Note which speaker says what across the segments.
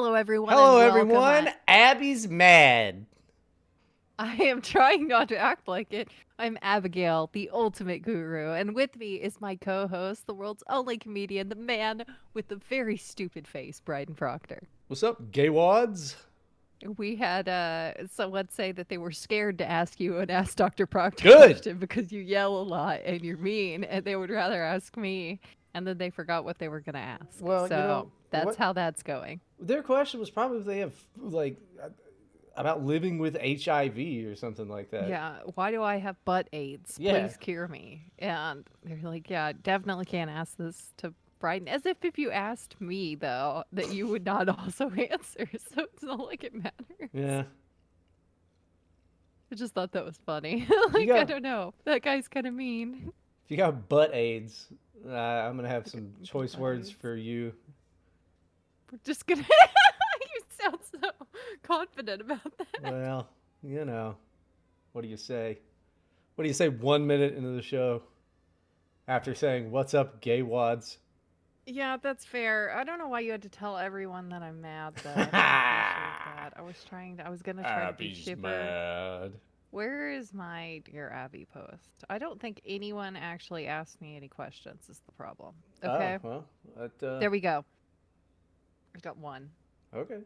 Speaker 1: Hello, everyone, and
Speaker 2: Hello,
Speaker 1: welcome.
Speaker 2: everyone. Abby's mad.
Speaker 1: I am trying not to act like it. I'm Abigail, the ultimate guru, and with me is my co-host, the world's only comedian, the man with the very stupid face, Bryden Proctor.
Speaker 2: What's up, gay wads?
Speaker 1: We had someone say that they were scared to ask you an Ask Dr. Proctor
Speaker 2: Good.
Speaker 1: question because you yell a lot and you're mean, and they would rather ask me, and then they forgot what they were going to ask.
Speaker 2: Well,
Speaker 1: So that's
Speaker 2: what?
Speaker 1: how that's going.
Speaker 2: Their question was probably if they have about living with HIV or something like that.
Speaker 1: Yeah, why do I have butt AIDS?
Speaker 2: Yeah.
Speaker 1: Please cure me. And they're like, yeah, definitely can't ask this to Bryden. As if you asked me, though, that you would not also answer. So it's not like it matters.
Speaker 2: Yeah.
Speaker 1: I just thought that was funny.
Speaker 2: got-
Speaker 1: I don't know. That guy's kind of mean.
Speaker 2: If you got butt AIDS, I'm gonna have some choice
Speaker 1: Butt
Speaker 2: words
Speaker 1: AIDS.
Speaker 2: for you.
Speaker 1: We're just gonna. You sound so confident about that.
Speaker 2: Well, what do you say? What do you say 1 minute into the show after saying, "What's up, gay wads"?
Speaker 1: Yeah, that's fair. I don't know why you had to tell everyone that I'm mad, though. I don't appreciate that. I was gonna try to be
Speaker 2: Abby's
Speaker 1: chipper.
Speaker 2: mad.
Speaker 1: Where is my Dear Abby post? I don't think anyone actually asked me any questions, is the problem. Okay.
Speaker 2: Oh, well,
Speaker 1: There we go. I got one.
Speaker 2: okay.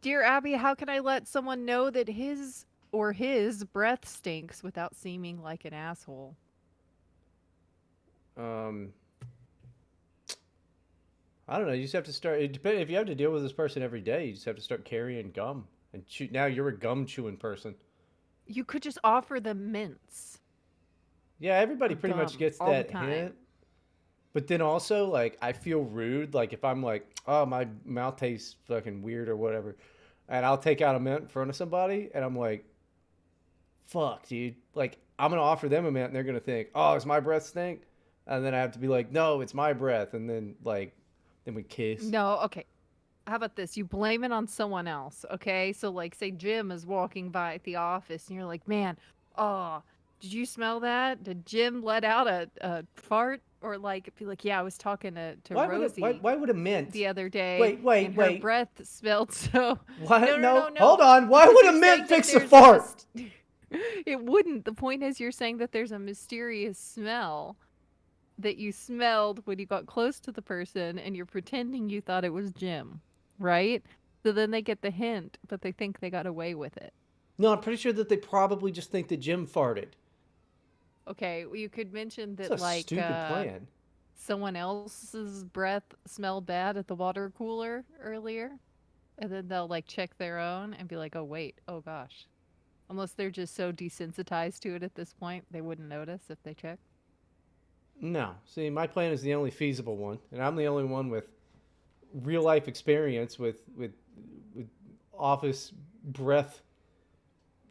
Speaker 1: Dear Abby, how can I let someone know that his breath stinks without seeming like an asshole?
Speaker 2: I don't know. You just have to start. It depends if you have to deal with this person every day. You just have to start carrying gum and chew. Now you're a gum chewing person.
Speaker 1: You could just offer them mints.
Speaker 2: Yeah, everybody
Speaker 1: Or
Speaker 2: pretty much
Speaker 1: gum
Speaker 2: gets
Speaker 1: all the
Speaker 2: that
Speaker 1: time.
Speaker 2: hint. But then also, like, I feel rude. Like if I'm like, oh, my mouth tastes fucking weird or whatever, and I'll take out a mint in front of somebody, and I'm like, fuck, dude. Like I'm gonna offer them a mint, and they're gonna think, oh, is my breath stink? And then I have to be like, no, it's my breath, and then then we kiss.
Speaker 1: No, okay. How about this? You blame it on someone else, okay? So, like, say Jim is walking by at the office and you're like, man, oh, did you smell that? Did Jim let out a fart? Or, like, be like, yeah, I was talking to Rosie
Speaker 2: Why would a mint?
Speaker 1: the other day.
Speaker 2: Wait,
Speaker 1: and her
Speaker 2: wait.
Speaker 1: breath smelled so.
Speaker 2: What?
Speaker 1: No.
Speaker 2: Hold on. Why
Speaker 1: Because
Speaker 2: would a
Speaker 1: you're
Speaker 2: mint
Speaker 1: saying that
Speaker 2: fix a
Speaker 1: there's
Speaker 2: fart?
Speaker 1: It wouldn't. The point is, you're saying that there's a mysterious smell that you smelled when you got close to the person and you're pretending you thought it was Jim, right? So then they get the hint, but they think they got away with it.
Speaker 2: No, I'm pretty sure that they probably just think that Jim farted.
Speaker 1: Okay, well, you could mention that
Speaker 2: It's a stupid plan.
Speaker 1: someone else's breath smelled bad at the water cooler earlier, and then they'll like check their own and be like, "Oh wait, oh gosh." Unless they're just so desensitized to it at this point, they wouldn't notice if they check.
Speaker 2: No. See, my plan is the only feasible one, and I'm the only one with real life experience with office breath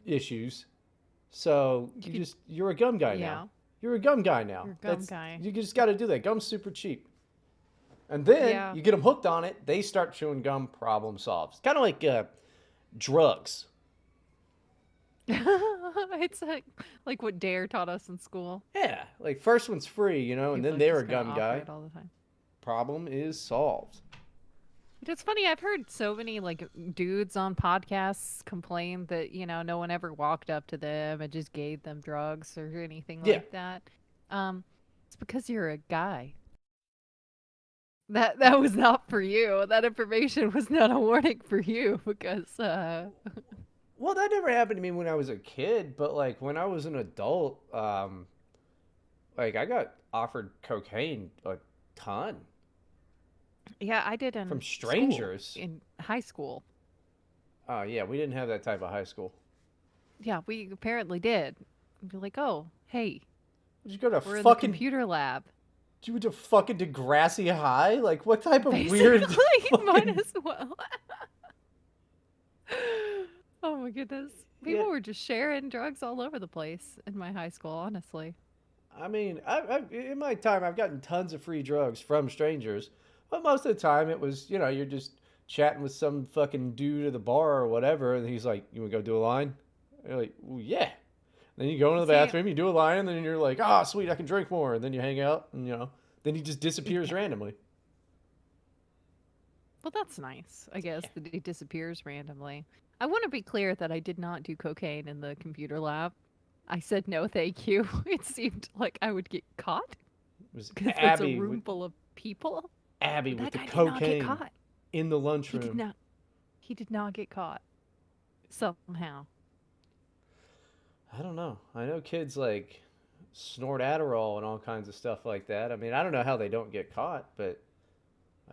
Speaker 2: issues. So you're a gum guy
Speaker 1: Yeah.
Speaker 2: now. You're a gum guy now.
Speaker 1: You're a gum guy.
Speaker 2: You just got to do that. Gum's super cheap. And then you get them hooked on it. They start chewing gum. Problem solved. Kind of like drugs.
Speaker 1: It's like what Dare taught us in school.
Speaker 2: Yeah, like first one's free, and
Speaker 1: People
Speaker 2: then they're a
Speaker 1: just kinda
Speaker 2: gum
Speaker 1: offer
Speaker 2: guy.
Speaker 1: it all the time.
Speaker 2: Problem is solved.
Speaker 1: It's funny. I've heard so many like dudes on podcasts complain that no one ever walked up to them and just gave them drugs or anything
Speaker 2: Yeah.
Speaker 1: like that. It's because you're a guy. That was not for you. That information was not a warning for you because
Speaker 2: Well, that never happened to me when I was a kid, but like when I was an adult, like I got offered cocaine a ton
Speaker 1: yeah, I did in
Speaker 2: from
Speaker 1: school,
Speaker 2: strangers.
Speaker 1: in high school.
Speaker 2: Oh yeah, we didn't have that type of high school.
Speaker 1: Yeah, we apparently did. Be like, oh, hey,
Speaker 2: Did you go to
Speaker 1: we're in the
Speaker 2: fucking?
Speaker 1: computer lab.
Speaker 2: Did you go to fucking Degrassi High? Like what type of
Speaker 1: Basically,
Speaker 2: weird?
Speaker 1: might
Speaker 2: fucking-
Speaker 1: as well. Oh my goodness. People
Speaker 2: Yeah.
Speaker 1: were just sharing drugs all over the place in my high school, honestly.
Speaker 2: I mean, in my time, I've gotten tons of free drugs from strangers, but most of the time it was, you're just chatting with some fucking dude at the bar or whatever, and he's like, "You want to go do a line?" And you're like, "Well, yeah." Then you go into the
Speaker 1: See,
Speaker 2: bathroom, you do a line, and then you're like, "Ah, sweet, I can drink more." And then you hang out, and then he just disappears randomly.
Speaker 1: Well, that's nice. I guess that he disappears randomly. I want to be clear that I did not do cocaine in the computer lab. I said no, thank you. It seemed like I would get caught
Speaker 2: It was
Speaker 1: because it's a room full of people.
Speaker 2: Abby
Speaker 1: But
Speaker 2: with
Speaker 1: that
Speaker 2: the
Speaker 1: guy did not get
Speaker 2: cocaine
Speaker 1: caught.
Speaker 2: in the
Speaker 1: He did
Speaker 2: lunchroom.
Speaker 1: not. He did not get caught somehow.
Speaker 2: I don't know. I know kids like snort Adderall and all kinds of stuff like that. I mean, I don't know how they don't get caught, but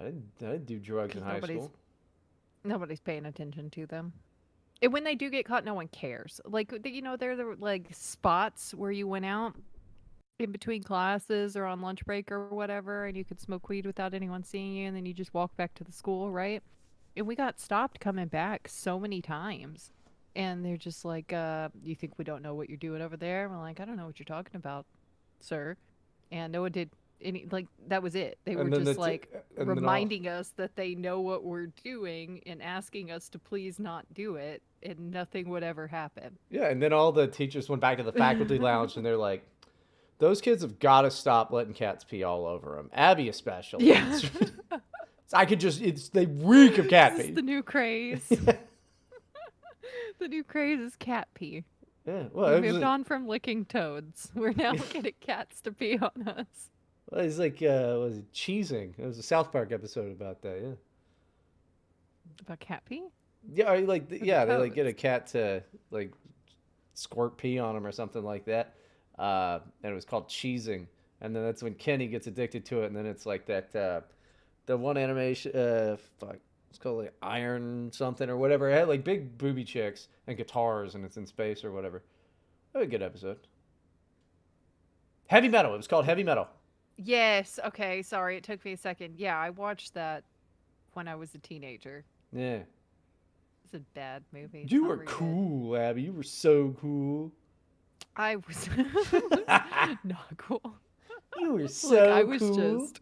Speaker 2: I didn't do drugs in
Speaker 1: Because
Speaker 2: high school.
Speaker 1: nobody's paying attention to them. And when they do get caught, no one cares. Like they're the like spots where you went out in between classes or on lunch break or whatever, and you could smoke weed without anyone seeing you, and then you just walk back to the school, right? And we got stopped coming back so many times. And they're just like, you think we don't know what you're doing over there? And we're like, I don't know what you're talking about, sir. And no one did any, like, that was it. They were
Speaker 2: And then
Speaker 1: just like
Speaker 2: and then all
Speaker 1: reminding us that they know what we're doing and asking us to please not do it, and nothing would ever happen.
Speaker 2: yeah, and then all the teachers went back to the faculty lounge and they're like, those kids have got to stop letting cats pee all over them. Abby especially.
Speaker 1: Yeah.
Speaker 2: I could just they reek of cat
Speaker 1: This is
Speaker 2: pee.
Speaker 1: the new craze. The new craze is cat pee.
Speaker 2: Yeah, well,
Speaker 1: We
Speaker 2: it was
Speaker 1: moved on from licking toads. We're now getting cats to pee on us.
Speaker 2: well, it's like was it cheesing? It was a South Park episode about that. Yeah,
Speaker 1: About cat pee?
Speaker 2: yeah,
Speaker 1: Or the
Speaker 2: yeah, they like get a
Speaker 1: toads?
Speaker 2: cat to like squirt pee on him or something like that. And it was called cheesing. And then that's when Kenny gets addicted to it. And then it's like that, the one animation, fuck, it's called like Iron something or whatever. It had like big booby chicks and guitars and it's in space or whatever. That was a good episode. Heavy Metal. It was called Heavy Metal.
Speaker 1: Yes. Okay. Sorry. It took me a second. Yeah, I watched that when I was a teenager.
Speaker 2: Yeah.
Speaker 1: It's a bad movie. It's
Speaker 2: You
Speaker 1: not
Speaker 2: were
Speaker 1: very good.
Speaker 2: cool, Abby. You were so cool.
Speaker 1: I was not cool.
Speaker 2: You were
Speaker 1: Look, I
Speaker 2: so
Speaker 1: was
Speaker 2: cool.
Speaker 1: just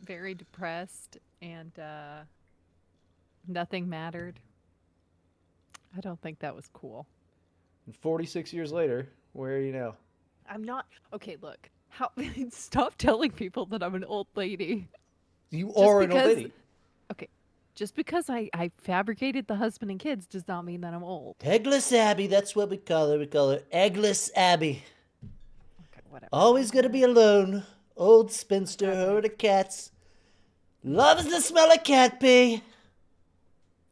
Speaker 1: very depressed and nothing mattered. I don't think that was cool.
Speaker 2: And 46 years later, where are you now?
Speaker 1: I'm not. Okay, look. How stop telling people that I'm an old lady.
Speaker 2: You
Speaker 1: Just
Speaker 2: are an old
Speaker 1: because
Speaker 2: lady.
Speaker 1: okay, just because I fabricated the husband and kids does not mean that I'm old.
Speaker 2: Eggless Abby, that's what we call her. We call her Eggless Abby.
Speaker 1: Okay, whatever.
Speaker 2: Always gonna be alone. Old spinster,
Speaker 1: Okay.
Speaker 2: herd of cats. Loves the smell of cat pee.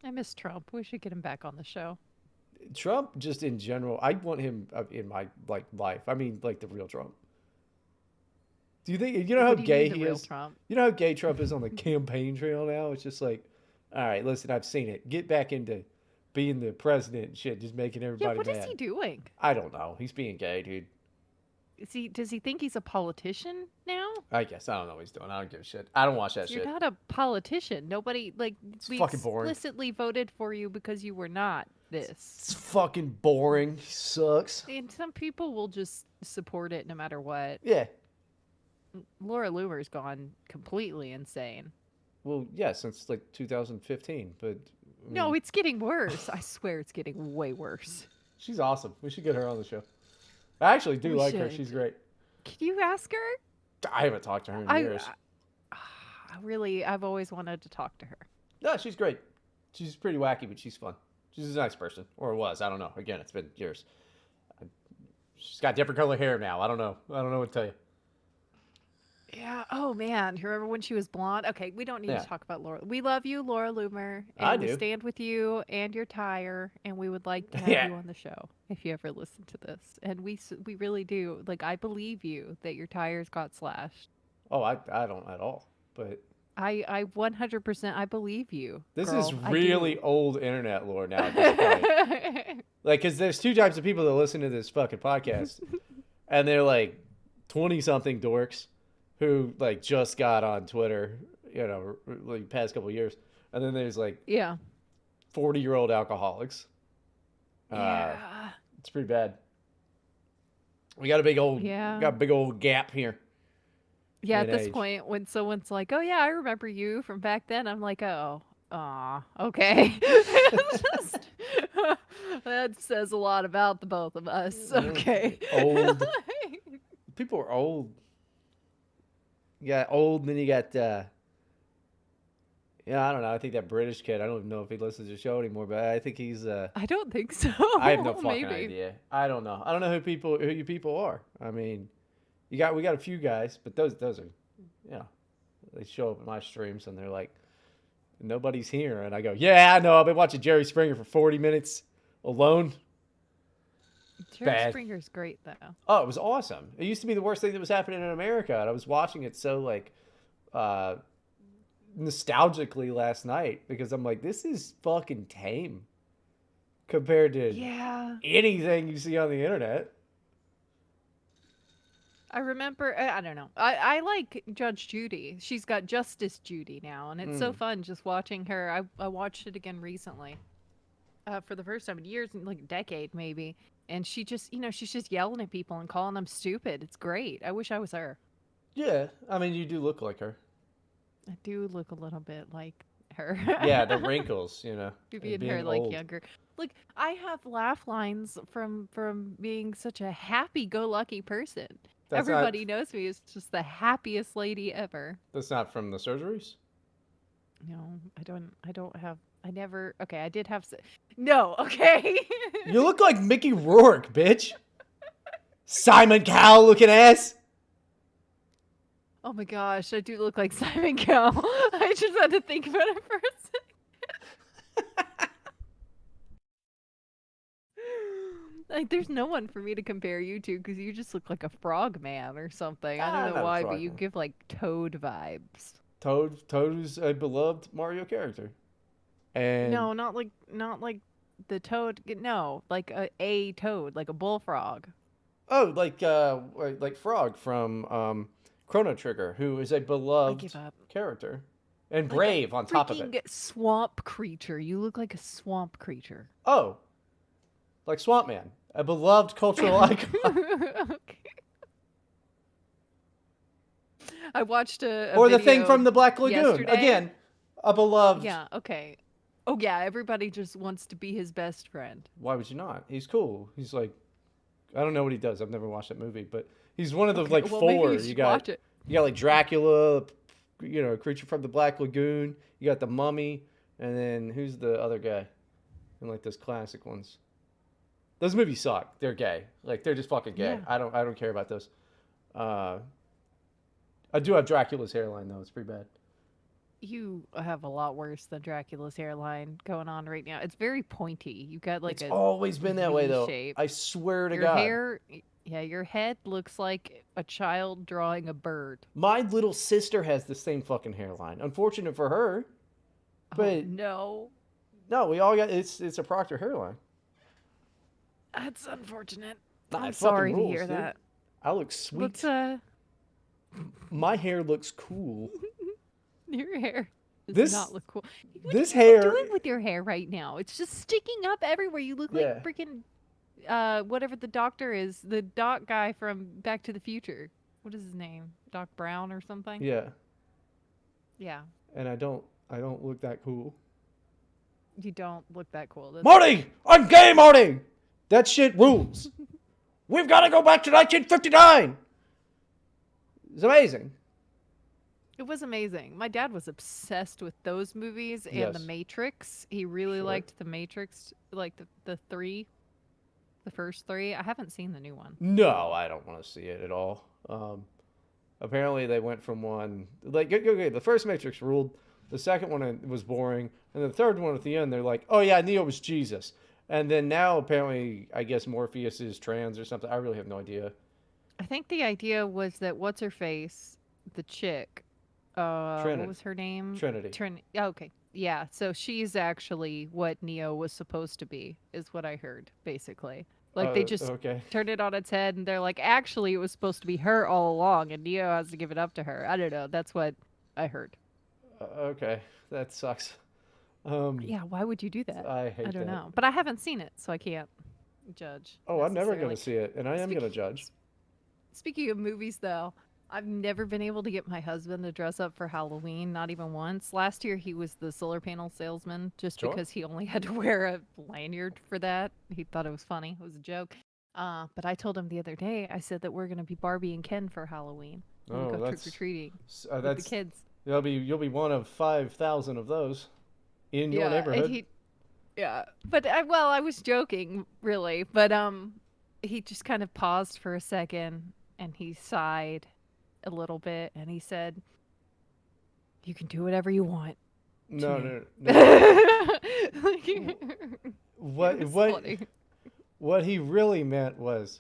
Speaker 1: I miss Trump. We should get him back on the show.
Speaker 2: Trump, just in general, I want him in my like life. I mean, like the real Trump. Do you think you know how
Speaker 1: What do you mean
Speaker 2: gay
Speaker 1: the
Speaker 2: he
Speaker 1: real
Speaker 2: is?
Speaker 1: Trump?
Speaker 2: You know how gay Trump is on the campaign trail now? It's just like, all right, listen, I've seen it. Get back into being the president and shit, just making
Speaker 1: Yeah,
Speaker 2: everybody
Speaker 1: what is
Speaker 2: mad.
Speaker 1: he doing?
Speaker 2: I don't know. He's being gay, dude.
Speaker 1: Does he think he's a politician now?
Speaker 2: I guess I don't know what he's doing. I don't give a shit. I don't watch that
Speaker 1: You're
Speaker 2: shit.
Speaker 1: not a politician. Nobody like
Speaker 2: It's
Speaker 1: we
Speaker 2: fucking boring.
Speaker 1: explicitly voted for you because you were not this.
Speaker 2: It's fucking boring. He sucks.
Speaker 1: And some people will just support it no matter what.
Speaker 2: Yeah.
Speaker 1: Laura Loomer's gone completely insane.
Speaker 2: Well, yeah, since like 2015. But I
Speaker 1: No,
Speaker 2: mean,
Speaker 1: it's getting worse. I swear it's getting way worse.
Speaker 2: she's awesome. We should get her on the show. I actually do
Speaker 1: We
Speaker 2: like her.
Speaker 1: should.
Speaker 2: She's great.
Speaker 1: Can you ask her?
Speaker 2: I haven't talked to her in
Speaker 1: I,
Speaker 2: years.
Speaker 1: I've always wanted to talk to her.
Speaker 2: No, she's great. She's pretty wacky, but she's fun. She's a nice person, or was. I don't know. Again, it's been years. She's got different color hair now. I don't know. I don't know what to tell you.
Speaker 1: Yeah. Oh man, you remember when she was blonde? Okay, we don't need
Speaker 2: Yeah,
Speaker 1: to talk about Laura. We love you, Laura Loomer,
Speaker 2: I
Speaker 1: and we
Speaker 2: do.
Speaker 1: stand with you and your tire, and we would like to have
Speaker 2: Yeah.
Speaker 1: you on the show if you ever listen to this. And we really do. Like I believe you that your tires got slashed.
Speaker 2: Oh, I don't at all. But
Speaker 1: I 100% I believe you,
Speaker 2: this is
Speaker 1: girl. I
Speaker 2: really
Speaker 1: do.
Speaker 2: old internet lore now at this point. Like, because there's two types of people that listen to this fucking podcast, and they're like 20 something dorks who like just got on Twitter, you know, like past couple years, and then there's like
Speaker 1: Yeah.
Speaker 2: 40-year-old alcoholics.
Speaker 1: Yeah.
Speaker 2: It's pretty bad. We got a big old
Speaker 1: Yeah.
Speaker 2: got a big old gap here
Speaker 1: Yeah,
Speaker 2: in
Speaker 1: at this
Speaker 2: age.
Speaker 1: point, when someone's like, "Oh yeah, I remember you from back then," I'm like, "Oh, aw, okay." That says a lot about the both of us. Okay.
Speaker 2: Old people are old. You got old, and then you got Yeah, I don't know. I think that British kid. I don't even know if he listens to the show anymore, but I think he's.
Speaker 1: I don't think so.
Speaker 2: I have no fucking
Speaker 1: Maybe.
Speaker 2: idea. I don't know. I don't know who you people are. I mean, we got a few guys, but those are, yeah, they show up in my streams and they're like, nobody's here, and I go, yeah, I know. I've been watching Jerry Springer for 40 minutes alone.
Speaker 1: Jerry
Speaker 2: Bad.
Speaker 1: Springer's great though.
Speaker 2: Oh, it was awesome. It used to be the worst thing that was happening in America, and I was watching it so like uh, nostalgically last night because I'm like, this is fucking tame compared to
Speaker 1: Yeah.
Speaker 2: anything you see on the internet.
Speaker 1: I remember, I don't know. I like Judge Judy. She's got Justice Judy now, and it's so
Speaker 2: Mm.
Speaker 1: fun just watching her. I watched it again recently for the first time in years, like a decade maybe. And she just, she's just yelling at people and calling them stupid. It's great. I wish I was her.
Speaker 2: Yeah, I mean, you do look like her.
Speaker 1: I do look a little bit like her.
Speaker 2: Yeah, the wrinkles,
Speaker 1: To be
Speaker 2: and
Speaker 1: in her
Speaker 2: being
Speaker 1: like
Speaker 2: old.
Speaker 1: younger. Look, I have laugh lines from being such a happy-go-lucky person.
Speaker 2: That's not
Speaker 1: Everybody knows me as just the happiest lady ever.
Speaker 2: that's not from the surgeries.
Speaker 1: No, I don't have. I never. Okay, I did have. No, okay.
Speaker 2: You look like Mickey Rourke, bitch. Simon Cowell looking ass.
Speaker 1: Oh my gosh, I do look like Simon Cowell. I just had to think about it for a second. Like, there's no one for me to compare you to because you just look like a frog man or something. I don't know
Speaker 2: Not a
Speaker 1: why, but you
Speaker 2: frogman.
Speaker 1: give like Toad vibes.
Speaker 2: Toad is a beloved Mario character. And
Speaker 1: No, not like the Toad. No, like a Toad, like a bullfrog.
Speaker 2: oh, like Frog from Chrono Trigger, who is a
Speaker 1: I
Speaker 2: beloved
Speaker 1: give up.
Speaker 2: character and
Speaker 1: Like a
Speaker 2: brave on top of it.
Speaker 1: freaking swamp creature. You look like a swamp creature.
Speaker 2: Oh, like Swamp Man, a beloved cultural icon.
Speaker 1: Okay. I watched a
Speaker 2: Or the thing
Speaker 1: video
Speaker 2: from the Black Lagoon.
Speaker 1: yesterday.
Speaker 2: Again, a beloved.
Speaker 1: Yeah, okay. Oh yeah, everybody just wants to be his best friend.
Speaker 2: Why would you not? He's cool. He's like, I don't know what he does. I've never watched that movie, but he's one of the
Speaker 1: Okay,
Speaker 2: like
Speaker 1: well maybe
Speaker 2: four.
Speaker 1: you should watch it.
Speaker 2: You got like Dracula, Creature from the Black Lagoon. You got the Mummy, and then who's the other guy? And like those classic ones. Those movies suck. They're gay. Like they're just fucking gay.
Speaker 1: Yeah.
Speaker 2: I don't care about those. Uh, I do have Dracula's hairline though. It's pretty bad.
Speaker 1: You have a lot worse than Dracula's hairline going on right now. It's very pointy. You got like
Speaker 2: It's
Speaker 1: a
Speaker 2: always been that way
Speaker 1: V
Speaker 2: though.
Speaker 1: shape.
Speaker 2: I swear to
Speaker 1: Your
Speaker 2: God.
Speaker 1: hair, yeah, your head looks like a child drawing a bird.
Speaker 2: My little sister has the same fucking hairline. Unfortunate for her,
Speaker 1: Oh
Speaker 2: but
Speaker 1: no.
Speaker 2: no, we all got it's a Proctor hairline.
Speaker 1: That's unfortunate.
Speaker 2: Nah,
Speaker 1: I'm
Speaker 2: it fucking
Speaker 1: sorry to
Speaker 2: rules,
Speaker 1: hear
Speaker 2: dude.
Speaker 1: that.
Speaker 2: I look sweet.
Speaker 1: Let's
Speaker 2: My hair looks cool.
Speaker 1: your hair does
Speaker 2: This
Speaker 1: not look cool. What
Speaker 2: this
Speaker 1: are you
Speaker 2: hair,
Speaker 1: doing with your hair right now? It's just sticking up everywhere. You look like
Speaker 2: yeah,
Speaker 1: freaking whatever the doctor is, the doc guy from Back to the Future. What is his name? Doc Brown or something?
Speaker 2: yeah,
Speaker 1: Yeah.
Speaker 2: and I don't look that cool.
Speaker 1: You don't look that cool. That's
Speaker 2: Marty, I'm gay, Marty. That shit rules. We've got to go back to 1959. It's amazing.
Speaker 1: It was amazing. My dad was obsessed with those movies and The
Speaker 2: Yes,
Speaker 1: Matrix. He really
Speaker 2: sure.
Speaker 1: liked The Matrix, like the three, the first three. I haven't seen the new one.
Speaker 2: No, I don't want to see it at all. Apparently, they went from one like okay, the first Matrix ruled. The second one was boring, and the third one at the end, they're like, "Oh yeah, Neo was Jesus," and then now apparently, I guess Morpheus is trans or something. I really have no idea.
Speaker 1: I think the idea was that what's her face, the chick, what
Speaker 2: Trinity,
Speaker 1: was her name?
Speaker 2: Trinity.
Speaker 1: Okay, yeah. So she's actually what Neo was supposed to be, is what I heard, basically. Like they just
Speaker 2: Okay.
Speaker 1: turned it on its head, and they're like, actually, it was supposed to be her all along, and Neo has to give it up to her. I don't know. That's what I heard.
Speaker 2: Okay, that sucks. Um,
Speaker 1: Yeah, why would you do that?
Speaker 2: I
Speaker 1: I
Speaker 2: hate
Speaker 1: don't
Speaker 2: that.
Speaker 1: know, but I haven't seen it, so I can't judge
Speaker 2: Oh, I'm never gonna
Speaker 1: necessarily.
Speaker 2: see it, and I am
Speaker 1: Speak,
Speaker 2: gonna judge.
Speaker 1: Speaking of movies, though, I've never been able to get my husband to dress up for Halloween, not even once. Last year, he was the solar panel salesman just
Speaker 2: Sure.
Speaker 1: because he only had to wear a lanyard for that. He thought it was funny, it was a joke. But I told him the other day, I said that we're going to be Barbie and Ken for Halloween when we
Speaker 2: Oh,
Speaker 1: go trick or treating with the
Speaker 2: that's
Speaker 1: kids.
Speaker 2: You'll be one of 5,000 of those in your
Speaker 1: Yeah, and
Speaker 2: neighborhood.
Speaker 1: yeah, but I was joking, really, but he just kind of paused for a second and he sighed a little bit and he said, "You can do whatever you want to
Speaker 2: No,
Speaker 1: me."
Speaker 2: no, no, no.
Speaker 1: Like, it
Speaker 2: What
Speaker 1: was
Speaker 2: what
Speaker 1: funny.
Speaker 2: what he really meant was,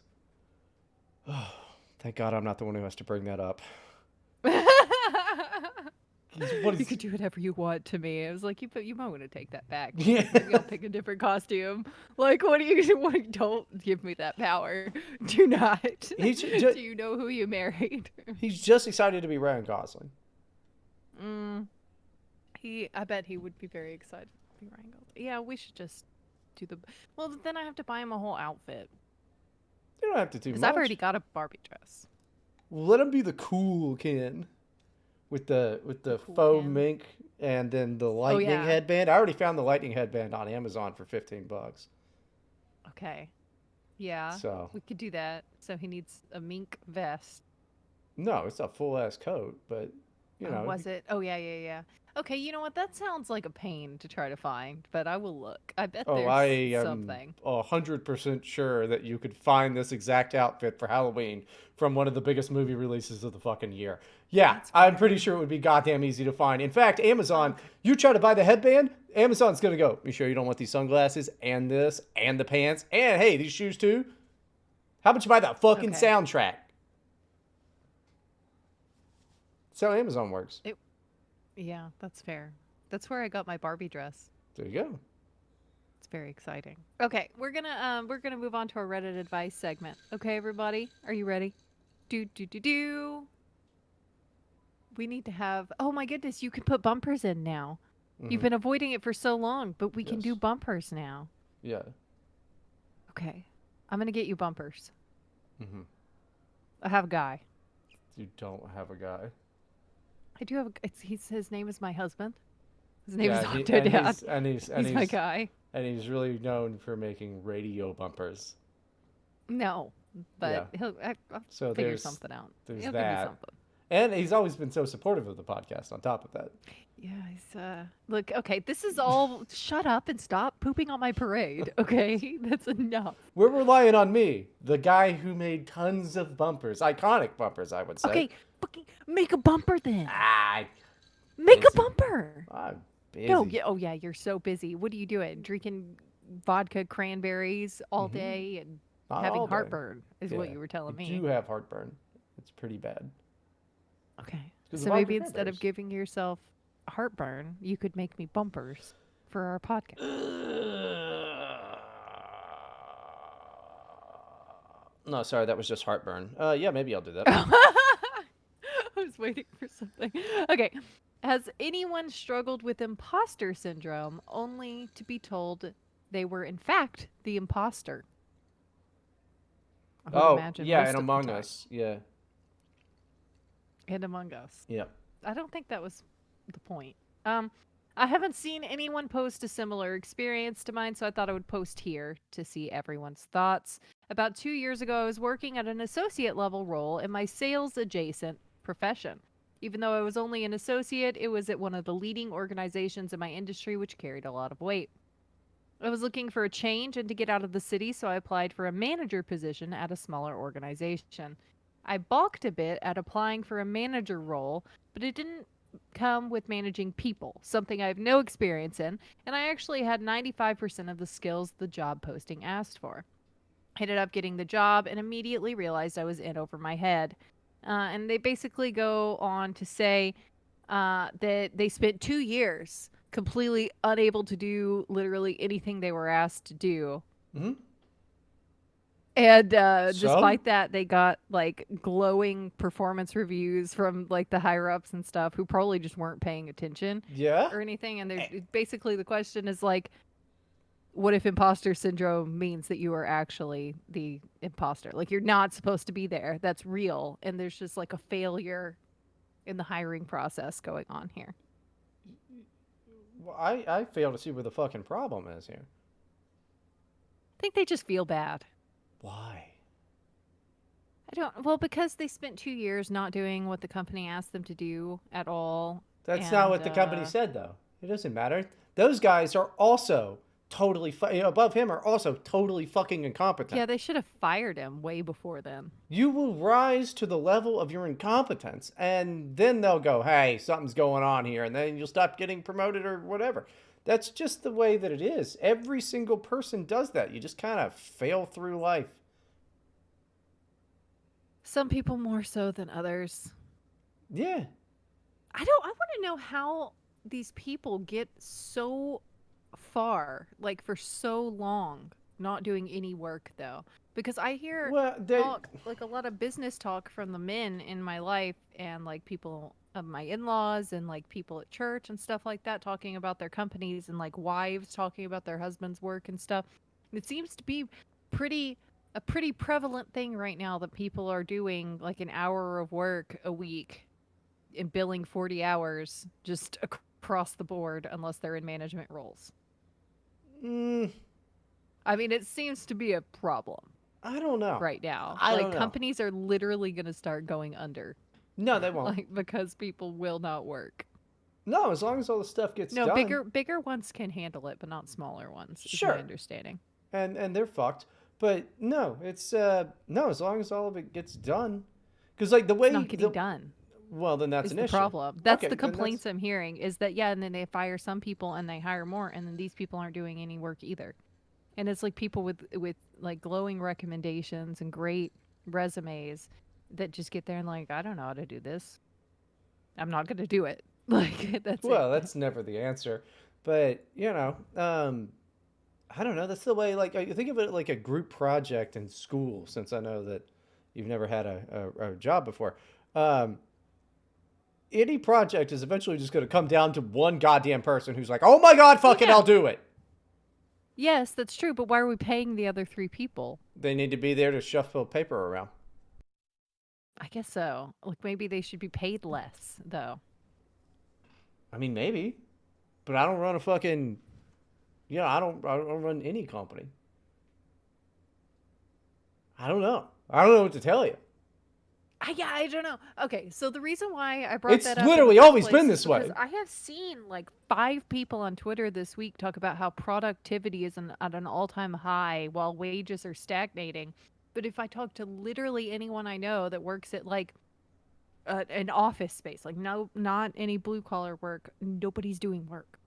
Speaker 2: oh, thank God I'm not the one who has to bring that up. What
Speaker 1: You
Speaker 2: is?
Speaker 1: could do whatever you want to me. I was like, you might want to take that back.
Speaker 2: Yeah.
Speaker 1: Maybe I'll pick a different costume. Like, what do you? What, don't give me that power. Do not.
Speaker 2: He's
Speaker 1: Do
Speaker 2: just
Speaker 1: you know who you married?
Speaker 2: he's just excited to be Ryan Gosling.
Speaker 1: Mm, I bet he would be very excited to be Ryan Gosling. Yeah, we should just do the. Well, then I have to buy him a whole outfit
Speaker 2: You don't have to do
Speaker 1: because I've already
Speaker 2: much.
Speaker 1: got a Barbie dress.
Speaker 2: Let him be the cool Ken with
Speaker 1: The
Speaker 2: the
Speaker 1: cool
Speaker 2: faux
Speaker 1: Ken.
Speaker 2: mink and then the
Speaker 1: Oh
Speaker 2: lightning
Speaker 1: yeah.
Speaker 2: headband. I already found the lightning headband on Amazon for $15.
Speaker 1: Okay. Yeah,
Speaker 2: So
Speaker 1: we could do that. So he needs a mink vest.
Speaker 2: no, it's a full ass coat, but you
Speaker 1: Oh,
Speaker 2: know,
Speaker 1: was it? Oh, yeah, yeah, yeah. Okay, you know what? That sounds like a pain to try to find, but I will look. I bet
Speaker 2: oh, I
Speaker 1: there's
Speaker 2: am
Speaker 1: something.
Speaker 2: 100% sure that you could find this exact outfit for Halloween from one of the biggest movie releases of the fucking year. Yeah,
Speaker 1: That's
Speaker 2: I'm pretty
Speaker 1: weird.
Speaker 2: sure it would be goddamn easy to find. In fact, Amazon,
Speaker 1: Okay.
Speaker 2: you try to buy the headband, Amazon's gonna go, you sure you don't want these sunglasses and this and the pants and hey, these shoes too? How about you buy that fucking
Speaker 1: Okay.
Speaker 2: soundtrack? That's how Amazon works.
Speaker 1: It, yeah, that's fair. That's where I got my Barbie dress.
Speaker 2: There you go.
Speaker 1: It's very exciting. Okay, we're gonna move on to our Reddit advice segment. Okay, everybody, are you ready? Do do do do. We need to have. Oh my goodness, you can put bumpers in now. You've
Speaker 2: Mm-hmm.
Speaker 1: been avoiding it for so long, but we can do
Speaker 2: Yes.
Speaker 1: bumpers now.
Speaker 2: Yeah.
Speaker 1: Okay, I'm gonna get you bumpers.
Speaker 2: Mm-hmm.
Speaker 1: I have a guy.
Speaker 2: You don't have a guy.
Speaker 1: I do have. His name is my husband. His name is
Speaker 2: Yeah,
Speaker 1: Octodad. He's my
Speaker 2: he's
Speaker 1: guy.
Speaker 2: and he's really known for making radio bumpers.
Speaker 1: No, but
Speaker 2: Yeah.
Speaker 1: I'll
Speaker 2: So
Speaker 1: figure something out.
Speaker 2: there's
Speaker 1: He'll give me
Speaker 2: that.
Speaker 1: something.
Speaker 2: And he's always been so supportive of the podcast on top of that.
Speaker 1: Yeah, he's look, okay, this is all shut up and stop pooping on my parade, okay? That's enough.
Speaker 2: We're relying on me, the guy who made tons of bumpers, iconic bumpers, I would say.
Speaker 1: Okay, fucking make a bumper then.
Speaker 2: Ah,
Speaker 1: Make a
Speaker 2: busy.
Speaker 1: bumper.
Speaker 2: I'm
Speaker 1: No,
Speaker 2: busy.
Speaker 1: yeah, oh yeah, you're so busy. What are you doing? Drinking vodka cranberries all
Speaker 2: Mm-hmm.
Speaker 1: day and
Speaker 2: Not
Speaker 1: having
Speaker 2: all day.
Speaker 1: heartburn is what
Speaker 2: Yeah,
Speaker 1: you were
Speaker 2: I
Speaker 1: telling me.
Speaker 2: do have heartburn. It's pretty bad.
Speaker 1: Okay.
Speaker 2: Because of
Speaker 1: So
Speaker 2: vodka
Speaker 1: maybe instead of
Speaker 2: cranberries.
Speaker 1: giving yourself heartburn, you could make me bumpers for our podcast.
Speaker 2: No, sorry, that was just heartburn. Yeah, maybe I'll do that.
Speaker 1: I was waiting for something. Okay. Has anyone struggled with imposter syndrome only to be told they were in fact the imposter? I would
Speaker 2: Oh,
Speaker 1: imagine
Speaker 2: yeah, and
Speaker 1: most of the
Speaker 2: Among
Speaker 1: time.
Speaker 2: Us. Yeah,
Speaker 1: And Among Us.
Speaker 2: yeah.
Speaker 1: I don't think that was the point. Um, I haven't seen anyone post a similar experience to mine, so I thought I would post here to see everyone's thoughts. About 2 years ago, I was working at an associate level role in my sales adjacent profession. Even though I was only an associate, it was at one of the leading organizations in my industry, which carried a lot of weight. I was looking for a change and to get out of the city, so I applied for a manager position at a smaller organization. I balked a bit at applying for a manager role, but it didn't come with managing people, something I have no experience in, and I actually had 95% of the skills the job posting asked for. I ended up getting the job and immediately realized I was in over my head. And they basically go on to say that they spent 2 years completely unable to do literally anything they were asked to do.
Speaker 2: Hmm.
Speaker 1: And
Speaker 2: So,
Speaker 1: despite that, they got like glowing performance reviews from like the higher ups and stuff who probably just weren't paying attention
Speaker 2: yeah.
Speaker 1: or anything. And they're basically the question is like, what if imposter syndrome means that you are actually the imposter? Like you're not supposed to be there. That's real. And there's just like a failure in the hiring process going on here.
Speaker 2: Well, I fail to see where the fucking problem is here.
Speaker 1: I think they just feel bad.
Speaker 2: Why?
Speaker 1: I don't, well, because they spent 2 years not doing what the company asked them to do at all.
Speaker 2: That's not
Speaker 1: And
Speaker 2: what the company said, though. It doesn't matter. Those guys are also totally, above him, are also totally fucking incompetent.
Speaker 1: yeah, they should have fired him way before then.
Speaker 2: You will rise to the level of your incompetence, and then they'll go, hey, something's going on here, and then you'll stop getting promoted or whatever. That's just the way that it is. Every single person does that. You just kind of fail through life.
Speaker 1: Some people more so than others.
Speaker 2: Yeah.
Speaker 1: I want to know how these people get so far, like for so long, not doing any work though. Because I hear
Speaker 2: Well,
Speaker 1: talk, like a lot of business talk from the men in my life and like people of my in-laws and like people at church and stuff like that talking about their companies and like wives talking about their husband's work and stuff. It seems to be pretty a pretty prevalent thing right now that people are doing like an hour of work a week and billing 40 hours just across the board unless they're in management roles.
Speaker 2: mm,
Speaker 1: I mean, it seems to be a problem
Speaker 2: I don't know.
Speaker 1: right now.
Speaker 2: I
Speaker 1: Like
Speaker 2: don't know.
Speaker 1: companies are literally going to start going under
Speaker 2: No, they won't.
Speaker 1: like because people will not work.
Speaker 2: No, as long as all the stuff gets
Speaker 1: No,
Speaker 2: done.
Speaker 1: bigger ones can handle it, but not smaller ones is my
Speaker 2: Sure.
Speaker 1: understanding.
Speaker 2: And they're fucked. But no, it's no, as long as all of it gets done. Because like the
Speaker 1: It's
Speaker 2: way
Speaker 1: not getting
Speaker 2: the
Speaker 1: done.
Speaker 2: well, then that's
Speaker 1: Is
Speaker 2: an
Speaker 1: the
Speaker 2: issue.
Speaker 1: problem. That's
Speaker 2: Okay,
Speaker 1: the
Speaker 2: then that's
Speaker 1: complaints I'm hearing is that yeah, and then they fire some people and they hire more and then these people aren't doing any work either. And it's like people with like glowing recommendations and great resumes that just get there and like I don't know how to do this. I'm not going to do it. Like that's it.
Speaker 2: well, that's never the answer. But I don't know. That's the way. Like I think of it like a group project in school. Since I know that you've never had a job before, um, any project is eventually just going to come down to one goddamn person who's like, "Oh my god,
Speaker 1: Well,
Speaker 2: fuck it,
Speaker 1: yeah.
Speaker 2: I'll do it."
Speaker 1: Yes, that's true, but why are we paying the other 3 people?
Speaker 2: They need to be there to shuffle paper around.
Speaker 1: I guess so. Like maybe they should be paid less though.
Speaker 2: I mean, maybe, but I don't run a fucking. I don't run any company. I don't know. I don't know what to tell you.
Speaker 1: Yeah, I don't know. Okay, so the reason why I brought
Speaker 2: It's
Speaker 1: that up in the
Speaker 2: literally
Speaker 1: first
Speaker 2: always
Speaker 1: place
Speaker 2: been
Speaker 1: is
Speaker 2: this
Speaker 1: because
Speaker 2: way.
Speaker 1: I have seen like 5 people on Twitter this week talk about how productivity is at an all-time high while wages are stagnating. But if I talk to literally anyone I know that works at like an office space, like no, not any blue collar work, nobody's doing work.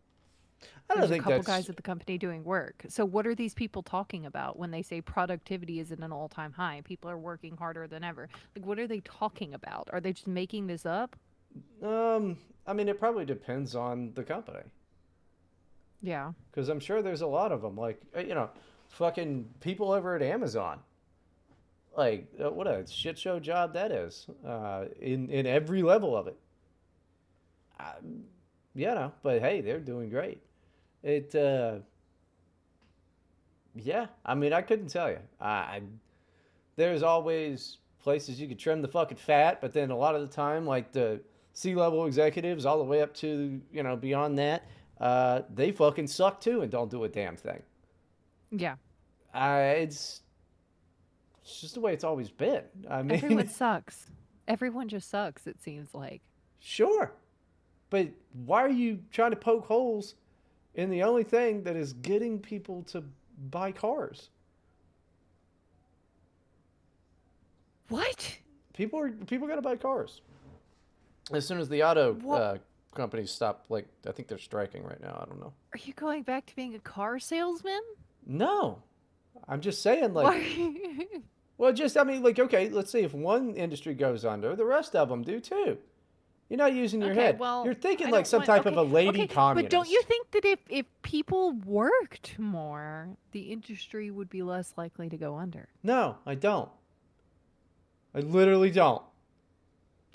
Speaker 2: I don't
Speaker 1: There's a
Speaker 2: think
Speaker 1: couple
Speaker 2: that's
Speaker 1: guys at the company doing work. So what are these people talking about when they say productivity is at an all-time high? People are working harder than ever. Like what are they talking about? Are they just making this up?
Speaker 2: I mean, it probably depends on the company
Speaker 1: Yeah.
Speaker 2: because I'm sure there's a lot of them. Like fucking people over at Amazon. Like what a shit show job that is. In every level of it. Uh, but hey, they're doing great. It yeah. I mean, I couldn't tell you. There's always places you could trim the fucking fat, but then a lot of the time, like the C-level executives, all the way up to beyond that, they fucking suck too and don't do a damn thing.
Speaker 1: Yeah.
Speaker 2: It's just the way it's always been. I
Speaker 1: Everyone
Speaker 2: mean,
Speaker 1: sucks. Everyone just sucks, it seems like.
Speaker 2: sure, but why are you trying to poke holes in the only thing that is getting people to buy cars?
Speaker 1: What?
Speaker 2: People got to buy cars as soon as the auto
Speaker 1: What?
Speaker 2: companies stop. Like I think they're striking right now. I don't know.
Speaker 1: Are you going back to being a car salesman?
Speaker 2: No, I'm just saying like.
Speaker 1: Why?
Speaker 2: Well, just I mean like okay, let's see if one industry goes under, the rest of them do too. You're not using your
Speaker 1: Okay,
Speaker 2: head.
Speaker 1: well,
Speaker 2: You're thinking
Speaker 1: I
Speaker 2: like
Speaker 1: don't
Speaker 2: some
Speaker 1: want
Speaker 2: type of a lady
Speaker 1: okay, but don't you
Speaker 2: communist.
Speaker 1: think that if people worked more, the industry would be less likely to go under?
Speaker 2: No, I don't. I literally don't.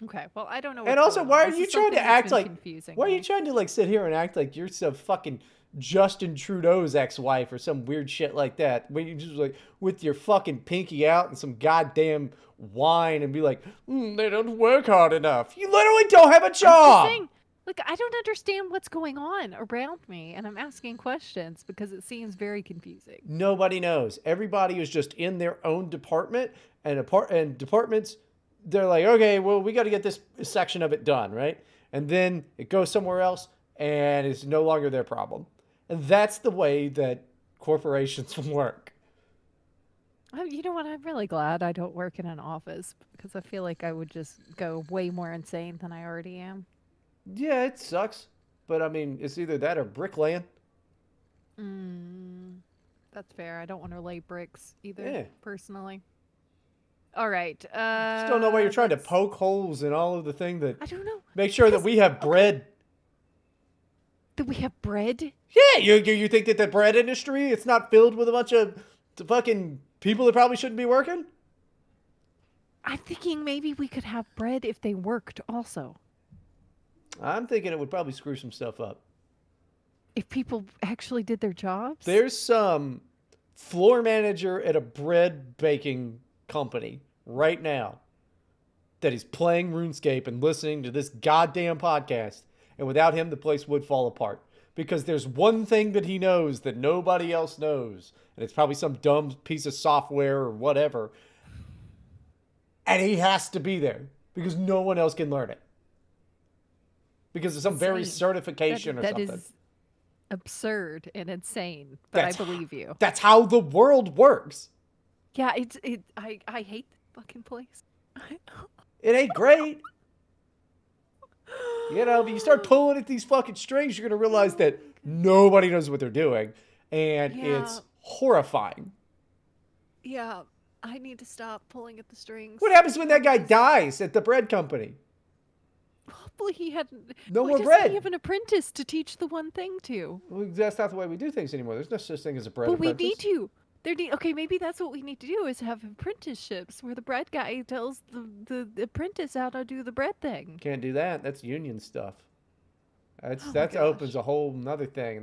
Speaker 1: Okay, well, I don't know
Speaker 2: And
Speaker 1: what's
Speaker 2: also,
Speaker 1: going on.
Speaker 2: why are
Speaker 1: This
Speaker 2: you
Speaker 1: is
Speaker 2: trying to
Speaker 1: something that's
Speaker 2: act
Speaker 1: been
Speaker 2: like?
Speaker 1: confusing
Speaker 2: Why are you
Speaker 1: me.
Speaker 2: trying to like sit here and act like you're some fucking Justin Trudeau's ex-wife or some weird shit like that? When you just like with your fucking pinky out and some goddamn wine and be like, they don't work hard enough. You literally don't have a
Speaker 1: I'm just
Speaker 2: job.
Speaker 1: saying, look, I don't understand what's going on around me, and I'm asking questions because it seems very confusing.
Speaker 2: Nobody knows. Everybody is just in their own department and departments. They're like, okay, well, we got to get this section of it done, right? and then it goes somewhere else and it's no longer their problem. And that's the way that corporations work.
Speaker 1: You know what? I'm really glad I don't work in an office because I feel like I would just go way more insane than I already am.
Speaker 2: Yeah, it sucks. But I mean, it's either that or bricklaying.
Speaker 1: Mm, that's fair. I don't want to lay bricks either,
Speaker 2: Yeah.
Speaker 1: personally. All right.
Speaker 2: Just don't know why you're trying to
Speaker 1: Let's.
Speaker 2: poke holes in all of the thing that
Speaker 1: I don't know
Speaker 2: make sure that
Speaker 1: because
Speaker 2: we have
Speaker 1: okay,
Speaker 2: bread.
Speaker 1: do we have bread?
Speaker 2: Yeah, you think that the bread industry it's not filled with a bunch of fucking people that probably shouldn't be working?
Speaker 1: I'm thinking maybe we could have bread if they worked also.
Speaker 2: I'm thinking it would probably screw some stuff up.
Speaker 1: If people actually did their jobs.
Speaker 2: There's some floor manager at a bread baking company right now that is playing RuneScape and listening to this goddamn podcast. And without him, the place would fall apart. Because there's one thing that he knows that nobody else knows. And it's probably some dumb piece of software or whatever. And he has to be there because no one else can learn it. Because of some very
Speaker 1: Insane.
Speaker 2: certification or
Speaker 1: That
Speaker 2: something.
Speaker 1: is absurd and insane, but I
Speaker 2: That's
Speaker 1: believe you.
Speaker 2: that's how the world works.
Speaker 1: Yeah, I hate the fucking place.
Speaker 2: It ain't great. You know, but you start pulling at these fucking strings, you're going to realize that nobody knows what they're doing. And
Speaker 1: Yeah,
Speaker 2: it's horrifying.
Speaker 1: yeah. I need to stop pulling at the strings.
Speaker 2: What happens when that guy
Speaker 1: Because
Speaker 2: dies at the bread company?
Speaker 1: hopefully he had.
Speaker 2: No
Speaker 1: Why
Speaker 2: more
Speaker 1: doesn't he
Speaker 2: bread.
Speaker 1: have an apprentice to teach the one thing to?
Speaker 2: Well, that's not the way we do things anymore. There's no such thing as a bread
Speaker 1: But we need
Speaker 2: apprentice.
Speaker 1: to. Okay, maybe that's what we need to do is have apprenticeships where the bread guy tells the apprentice how to do the bread thing.
Speaker 2: Can't do that. That's union stuff.
Speaker 1: Oh my
Speaker 2: That opens
Speaker 1: gosh.
Speaker 2: a whole nother thing.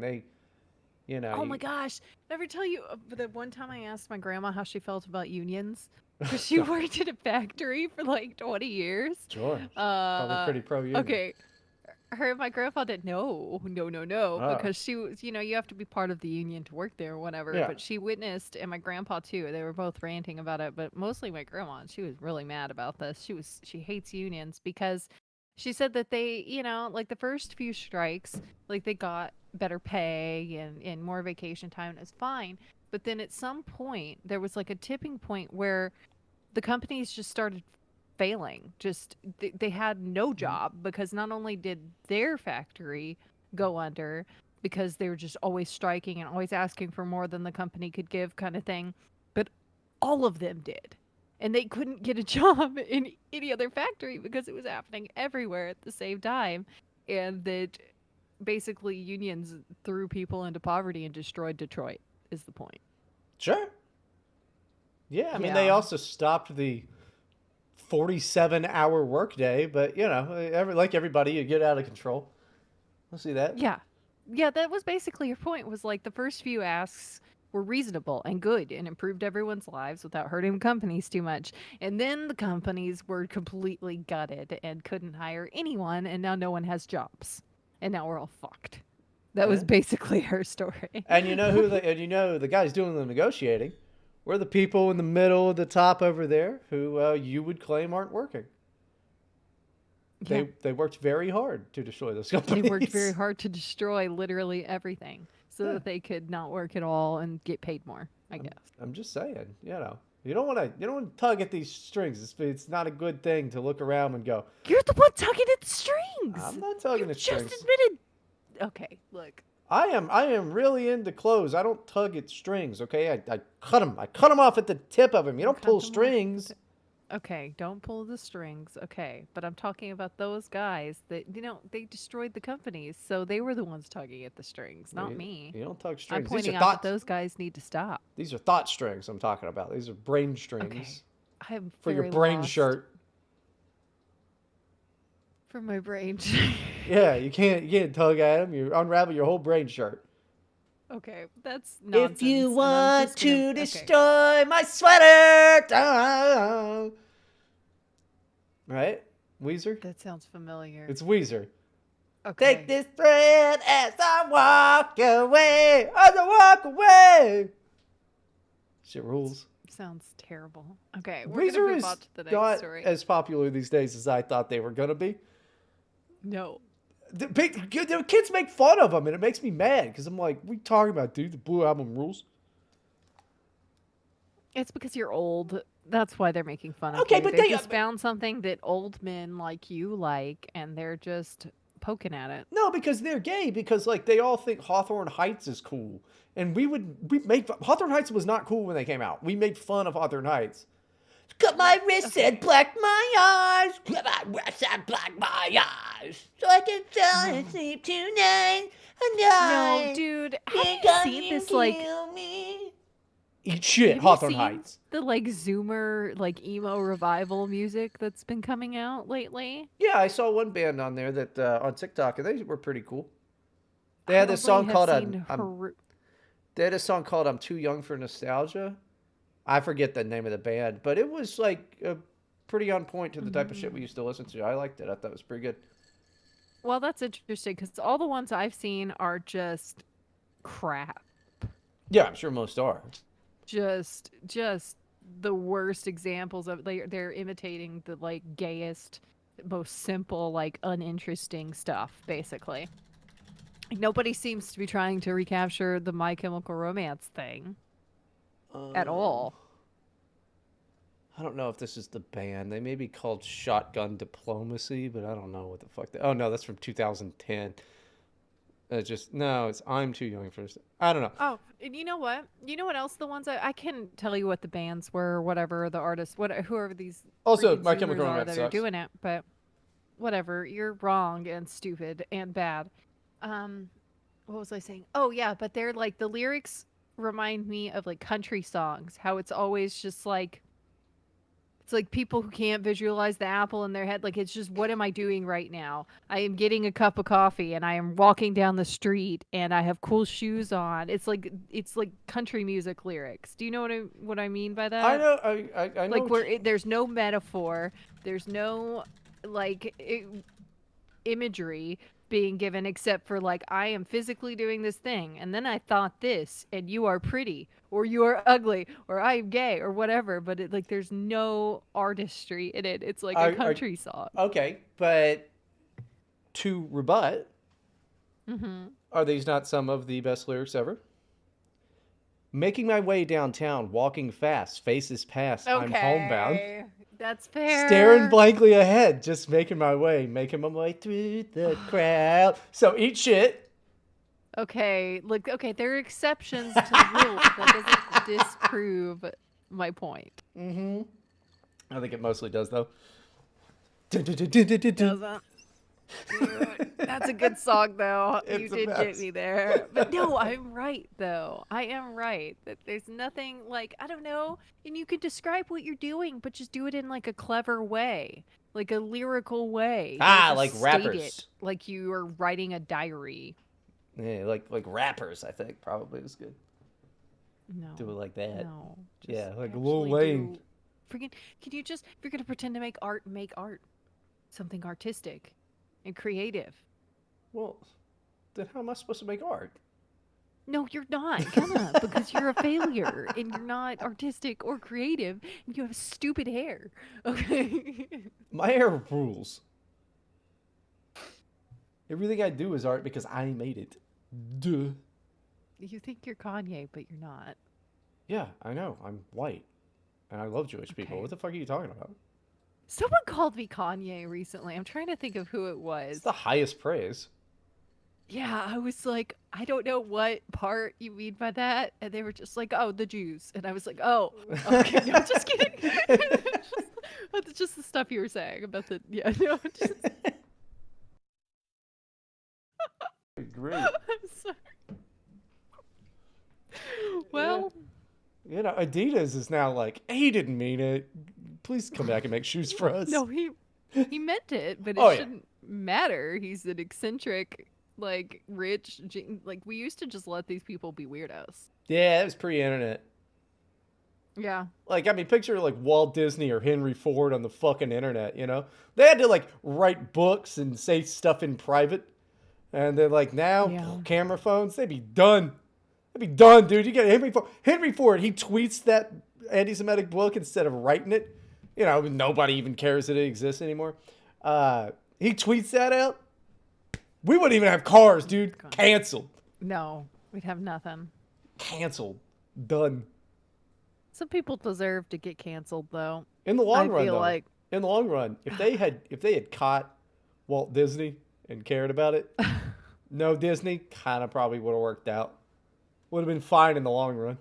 Speaker 2: And
Speaker 1: Oh my gosh. Never tell you the one time I asked my grandma how she felt about unions because she
Speaker 2: God,
Speaker 1: worked at a factory for like 20 years.
Speaker 2: sure. Probably
Speaker 1: Uh
Speaker 2: pretty pro union.
Speaker 1: okay. Her and my grandpa did no
Speaker 2: Ah,
Speaker 1: because she was, you have to be part of the union to work there or whatever,
Speaker 2: yeah.
Speaker 1: but she witnessed, and my grandpa too, they were both ranting about it, but mostly my grandma, and she was really mad about this. She hates unions because she said that they, like the first few strikes, like they got better pay and more vacation time, and it's fine. But then at some point there was like a tipping point where the companies just started failing. Just they had no
Speaker 2: Mhm.
Speaker 1: job because not only did their factory go under because they were just always striking and always asking for more than the company could give kind of thing, but all of them did. And they couldn't get a job in any other factory because it was happening everywhere at the same time. And that basically unions threw people into poverty and destroyed Detroit, is the point.
Speaker 2: Sure. Yeah, I mean, they
Speaker 1: Yeah.
Speaker 2: also stopped the 47-hour workday, but like everybody, you get out of control. I'll see that.
Speaker 1: Yeah. Yeah, that was basically your point was like the first few asks were reasonable and good and improved everyone's lives without hurting companies too much. And then the companies were completely gutted and couldn't hire anyone and now no one has jobs. And now we're all fucked. That was
Speaker 2: Yeah.
Speaker 1: basically her story.
Speaker 2: And the guys doing the negotiating were the people in the middle, the top over there, who you would claim aren't working.
Speaker 1: Yeah.
Speaker 2: They worked very hard to destroy those
Speaker 1: They worked very
Speaker 2: companies.
Speaker 1: hard to destroy literally everything so
Speaker 2: Yeah,
Speaker 1: that they could not work at all and get paid more, I
Speaker 2: I'm
Speaker 1: guess.
Speaker 2: I'm just saying, you don't want to tug at these strings. It's not a good thing to look around and go,
Speaker 1: You're the one tugging at the strings.
Speaker 2: I'm not
Speaker 1: You
Speaker 2: tugging at
Speaker 1: just
Speaker 2: strings.
Speaker 1: admitted. Okay, look.
Speaker 2: I am really into clothes. I don't tug at strings. Okay, I cut them. I cut them off at the tip of them. You
Speaker 1: You
Speaker 2: don't
Speaker 1: cut
Speaker 2: pull
Speaker 1: them off at
Speaker 2: strings.
Speaker 1: okay, don't pull the strings. Okay, but I'm talking about those guys that they destroyed the companies, so they were the ones tugging at the strings, not
Speaker 2: You,
Speaker 1: me.
Speaker 2: you don't tug
Speaker 1: I'm
Speaker 2: strings. These are
Speaker 1: pointing out that
Speaker 2: thoughts.
Speaker 1: those guys need to stop.
Speaker 2: These are thought strings I'm talking about. These are brain
Speaker 1: Okay,
Speaker 2: strings
Speaker 1: I'm
Speaker 2: for your
Speaker 1: very
Speaker 2: brain
Speaker 1: lost
Speaker 2: shirt.
Speaker 1: for my brain.
Speaker 2: Yeah, you can't tug at them. You unravel your whole brain shirt.
Speaker 1: Okay, that's
Speaker 2: If you
Speaker 1: nonsense, and I'm
Speaker 2: want
Speaker 1: just gonna.
Speaker 2: to
Speaker 1: Okay,
Speaker 2: destroy my sweater, ah. Right? Weezer?
Speaker 1: that sounds familiar.
Speaker 2: It's Weezer. Take
Speaker 1: Okay,
Speaker 2: this thread as I walk away, as I walk away. Shit rules.
Speaker 1: sounds terrible. Okay, we're gonna
Speaker 2: Weezer
Speaker 1: move
Speaker 2: is
Speaker 1: on to the next
Speaker 2: not
Speaker 1: story.
Speaker 2: as popular these days as I thought they were gonna be.
Speaker 1: No.
Speaker 2: The kids make fun of them, and it makes me mad because I'm like, "What are you talking about, dude? The Blue Album rules."
Speaker 1: It's because you're old. That's why they're making fun of
Speaker 2: Okay,
Speaker 1: you.
Speaker 2: but
Speaker 1: They
Speaker 2: they
Speaker 1: just found something that old men like you like, and they're just poking at it.
Speaker 2: no, because they're gay. Because like they all think Hawthorne Heights is cool, and we made Hawthorne Heights was not cool when they came out. We made fun of Hawthorne Heights. Cut my wrists and black my eyes. Cut my wrists and black my eyes. So I can fall
Speaker 1: No.
Speaker 2: asleep tonight.
Speaker 1: No,
Speaker 2: And
Speaker 1: dude, have you
Speaker 2: because
Speaker 1: seen
Speaker 2: you
Speaker 1: this like
Speaker 2: kill me. Eat shit,
Speaker 1: have you
Speaker 2: Hawthorne
Speaker 1: seen
Speaker 2: Heights.
Speaker 1: the like Zoomer like emo revival music that's been coming out lately?
Speaker 2: Yeah, I saw one band on there that on TikTok, and they were pretty cool. They had this
Speaker 1: Probably
Speaker 2: song
Speaker 1: have
Speaker 2: called
Speaker 1: seen
Speaker 2: I'm
Speaker 1: her.
Speaker 2: they had a song called "I'm Too Young for Nostalgia." I forget the name of the band, but it was like pretty on point to the type of shit we used to listen to. I liked it. I thought it was pretty good.
Speaker 1: Well, that's interesting because all the ones I've seen are just crap.
Speaker 2: Yeah, I'm sure most are.
Speaker 1: Just the worst examples of they're imitating the like gayest, most simple, like uninteresting stuff, basically. Nobody seems to be trying to recapture the My Chemical Romance thing at
Speaker 2: Um,
Speaker 1: all.
Speaker 2: I don't know if this is the band. They may be called Shotgun Diplomacy, but I don't know what the fuck. Oh no, that's from 2010. Just no, it's I'm too young for this. I don't know.
Speaker 1: Oh, and you know what? You know what else? The ones I can tell you what the bands were, whatever the artists, what whoever these
Speaker 2: Also,
Speaker 1: freaking
Speaker 2: My Chemical
Speaker 1: Zoomers are
Speaker 2: Romance
Speaker 1: that are
Speaker 2: sucks.
Speaker 1: doing it, but whatever. You're wrong and stupid and bad. Um, what was I saying? Oh yeah, but they're like the lyrics remind me of like country songs. How it's always just like it's like people who can't visualize the apple in their head. Like it's just what am I doing right now? I am getting a cup of coffee and I am walking down the street and I have cool shoes on. It's like country music lyrics. Do you know what I mean by
Speaker 2: I
Speaker 1: that?
Speaker 2: know. I know.
Speaker 1: Like there's no metaphor, there's no like imagery being given except for like I am physically doing this thing and then I thought this and you are pretty or you are ugly or I am gay or whatever, but like there's no artistry in it. It's like a
Speaker 2: I
Speaker 1: country song.
Speaker 2: okay, but to rebut,
Speaker 1: Mhm.
Speaker 2: are these not some of the best lyrics ever? Making my way downtown, walking fast, faces past, I'm homebound.
Speaker 1: Okay. That's
Speaker 2: Staring
Speaker 1: fair.
Speaker 2: blankly ahead, just making my way through the crowd. So eat shit.
Speaker 1: Okay, look, okay, there are exceptions to the rule, but that doesn't disprove my point.
Speaker 2: Mm-hmm. I think it mostly does though.
Speaker 1: Doesn't. Dude, that's a good song, though. You
Speaker 2: It's a
Speaker 1: did get
Speaker 2: mess.
Speaker 1: me there. But no, I'm right, though. I am right that there's nothing like, I don't know, and you can describe what you're doing, but just do it in like a clever way, like a lyrical way. Don't
Speaker 2: Ah, like
Speaker 1: just state it
Speaker 2: rappers.
Speaker 1: like you are writing a diary.
Speaker 2: Yeah, like rappers. I think probably is good. Do it
Speaker 1: No,
Speaker 2: like that.
Speaker 1: no, just
Speaker 2: Yeah, like Lil
Speaker 1: actually
Speaker 2: Wayne.
Speaker 1: do. Freaking, can you just, if you're going to pretend to make art, something artistic and creative.
Speaker 2: Well, then how am I supposed to make art?
Speaker 1: No, you're not gonna because you're a failure and you're not artistic or creative and you have stupid hair. Okay.
Speaker 2: My hair rules. Everything I do is art because I made it. Duh.
Speaker 1: You think you're Kanye, but you're not.
Speaker 2: Yeah, I know. I'm white. And I love Jewish people.
Speaker 1: Okay.
Speaker 2: What the fuck are you talking about?
Speaker 1: Someone called me Kanye recently. I'm trying to think of who it
Speaker 2: It's
Speaker 1: was.
Speaker 2: the highest praise.
Speaker 1: Yeah, I was like, I don't know what part you mean by that. And they were just like, oh, the Jews. And I was like, oh, okay. No, just kidding. That's just the stuff you were saying about the, yeah, no, just,
Speaker 2: Great.
Speaker 1: I'm sorry. Well,
Speaker 2: You know, Adidas is now like, he didn't mean it. Please come back and make shoes for us.
Speaker 1: no, he meant it, but it
Speaker 2: Oh, yeah.
Speaker 1: shouldn't matter. He's an eccentric, like rich, like we used to just let these people be weirdos.
Speaker 2: Yeah, it was pre-internet.
Speaker 1: Yeah.
Speaker 2: Like, I mean, picture like Walt Disney or Henry Ford on the fucking internet, you know? They had to like write books and say stuff in private. And they're like, now,
Speaker 1: Yeah.
Speaker 2: camera phones, they'd be done. They'd be done, dude. You get Henry Ford. Henry Ford, he tweets that anti Semitic book instead of writing it. You know, nobody even cares that it exists anymore. He tweets that out. We wouldn't even have cars, dude.
Speaker 1: Gone.
Speaker 2: Canceled.
Speaker 1: No, we'd have nothing.
Speaker 2: Canceled. Done.
Speaker 1: Some people deserve to get canceled, though.
Speaker 2: In the long
Speaker 1: I
Speaker 2: run,
Speaker 1: feel
Speaker 2: though.
Speaker 1: like.
Speaker 2: In the long run, if they had caught Walt Disney and cared about it, no Disney kind of probably would have worked out. Would have been fine in the long run.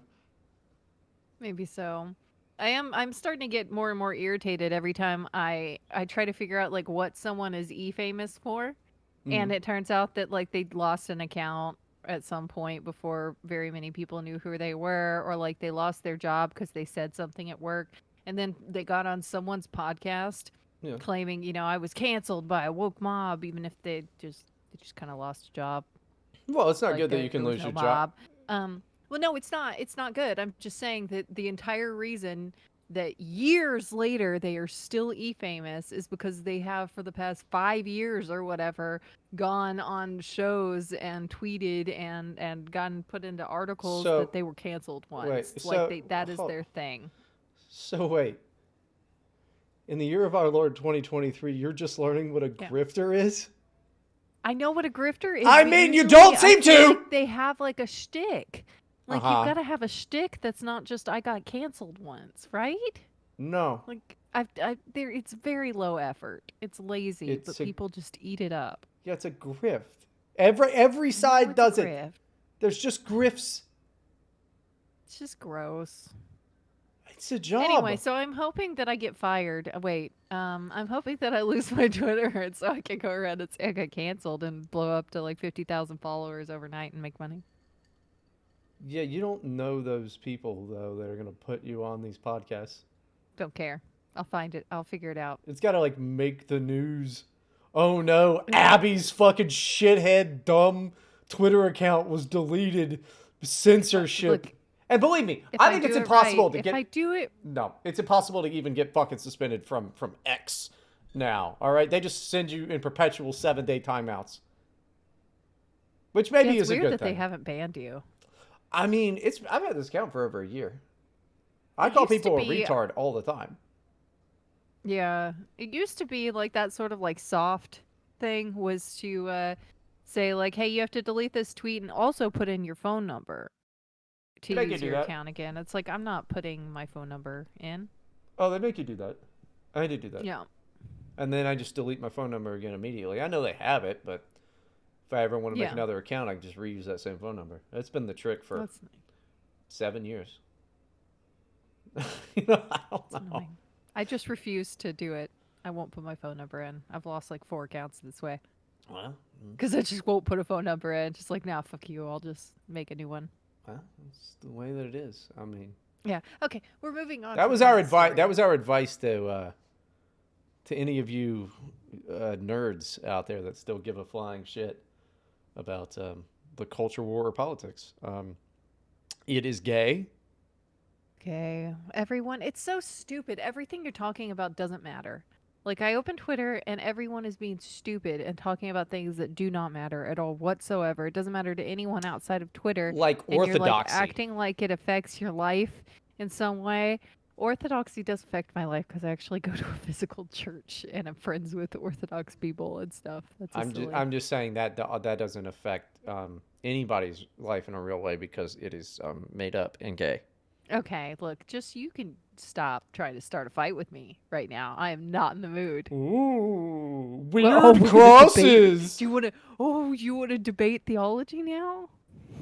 Speaker 1: Maybe so. I'm starting to get more and more irritated every time I try to figure out like what someone is famous for.
Speaker 2: Mm.
Speaker 1: And it turns out that like they'd lost an account at some point before very many people knew who they were, or like they lost their job because they said something at work, and then they got on someone's podcast
Speaker 2: Yeah.
Speaker 1: claiming, I was canceled by a woke mob, even if they just kind of lost a job.
Speaker 2: Well, it's not
Speaker 1: Like
Speaker 2: good that you
Speaker 1: there
Speaker 2: can
Speaker 1: was
Speaker 2: lose
Speaker 1: no
Speaker 2: your job.
Speaker 1: mob. Well, no, it's not. It's not good. I'm just saying that the entire reason that years later they are still famous is because they have for the past 5 years or whatever gone on shows and tweeted and gotten put into articles that
Speaker 2: So
Speaker 1: they were canceled once.
Speaker 2: wait.
Speaker 1: Like
Speaker 2: So
Speaker 1: that is their thing.
Speaker 2: so wait. In the year of our Lord 2023, you're just learning what a
Speaker 1: Yeah.
Speaker 2: grifter is?
Speaker 1: I know what a grifter is.
Speaker 2: I
Speaker 1: but
Speaker 2: mean, you
Speaker 1: usually
Speaker 2: don't
Speaker 1: I
Speaker 2: seem
Speaker 1: feel
Speaker 2: to!
Speaker 1: like they have like a shtick. Like you've got to have a shtick that's not just I got canceled once, right?
Speaker 2: No.
Speaker 1: Like there, it's very low effort. It's lazy, but people just eat it up.
Speaker 2: Yeah, it's a grift. Every side
Speaker 1: It's a
Speaker 2: does it.
Speaker 1: grift.
Speaker 2: There's just grifts.
Speaker 1: It's just gross.
Speaker 2: It's a job.
Speaker 1: Anyway, so I'm hoping that I get fired. Wait, I'm hoping that I lose my Twitter and so I can go around and say I got canceled and blow up to like 50,000 followers overnight and make money.
Speaker 2: Yeah, you don't know those people though that are gonna put you on these podcasts.
Speaker 1: Don't care. I'll find it. I'll figure it out.
Speaker 2: It's gotta like make the news. Oh no, Abby's fucking shithead dumb Twitter account was deleted. Censorship.
Speaker 1: Look,
Speaker 2: And believe me,
Speaker 1: if
Speaker 2: I think it's
Speaker 1: do it
Speaker 2: impossible
Speaker 1: right,
Speaker 2: to
Speaker 1: if
Speaker 2: get.
Speaker 1: I do it,
Speaker 2: No, it's impossible to even get fucking suspended from X now. All right, they just send you in perpetual 7-day timeouts, which maybe
Speaker 1: it's
Speaker 2: is a
Speaker 1: weird
Speaker 2: good
Speaker 1: that
Speaker 2: thing.
Speaker 1: they haven't banned you.
Speaker 2: I mean, I've had this account for over a year. I
Speaker 1: It
Speaker 2: call
Speaker 1: used to
Speaker 2: people a
Speaker 1: be-
Speaker 2: retard all the time.
Speaker 1: Yeah, it used to be like that sort of like soft thing was to say like, hey, you have to delete this tweet and also put in your phone number to
Speaker 2: They can
Speaker 1: use
Speaker 2: do
Speaker 1: your
Speaker 2: that.
Speaker 1: account again. It's like I'm not putting my phone number in.
Speaker 2: Oh, they make you do that. I did do that.
Speaker 1: Yeah.
Speaker 2: And then I just delete my phone number again immediately. I know they have it, but if I ever want to make
Speaker 1: Yeah.
Speaker 2: another account, I can just reuse that same phone number. That's been the trick for
Speaker 1: That's nice.
Speaker 2: 7 years. I don't know.
Speaker 1: Annoying. I just refuse to do it. I won't put my phone number in. I've lost like 4 accounts this way.
Speaker 2: Well,
Speaker 1: Because I just won't put a phone number in. Just like, nah, fuck you. I'll just make a new one.
Speaker 2: that's the way that it is. I mean,
Speaker 1: Yeah. Okay. We're moving on.
Speaker 2: that
Speaker 1: to
Speaker 2: was
Speaker 1: the
Speaker 2: our
Speaker 1: next
Speaker 2: advice.
Speaker 1: story.
Speaker 2: That was our advice to any of you nerds out there that still give a flying shit about the culture war or politics. It is gay.
Speaker 1: Okay. Everyone, it's so stupid. Everything you're talking about doesn't matter. Like, I open Twitter and everyone is being stupid and talking about things that do not matter at all whatsoever. It doesn't matter to anyone outside of Twitter.
Speaker 2: Like
Speaker 1: And you're like
Speaker 2: orthodoxy.
Speaker 1: acting like it affects your life in some way. Orthodoxy does affect my life because I actually go to a physical church and I'm friends with Orthodox people and stuff. That's
Speaker 2: I'm just saying that that doesn't affect anybody's life in a real way because it is made up and gay.
Speaker 1: Okay, look, just you can stop trying to start a fight with me right now. I am not in the mood.
Speaker 2: Ooh,
Speaker 1: Oh,
Speaker 2: weird
Speaker 1: we're gonna debate.
Speaker 2: crosses.
Speaker 1: Do you want to? Oh, you want to debate theology now?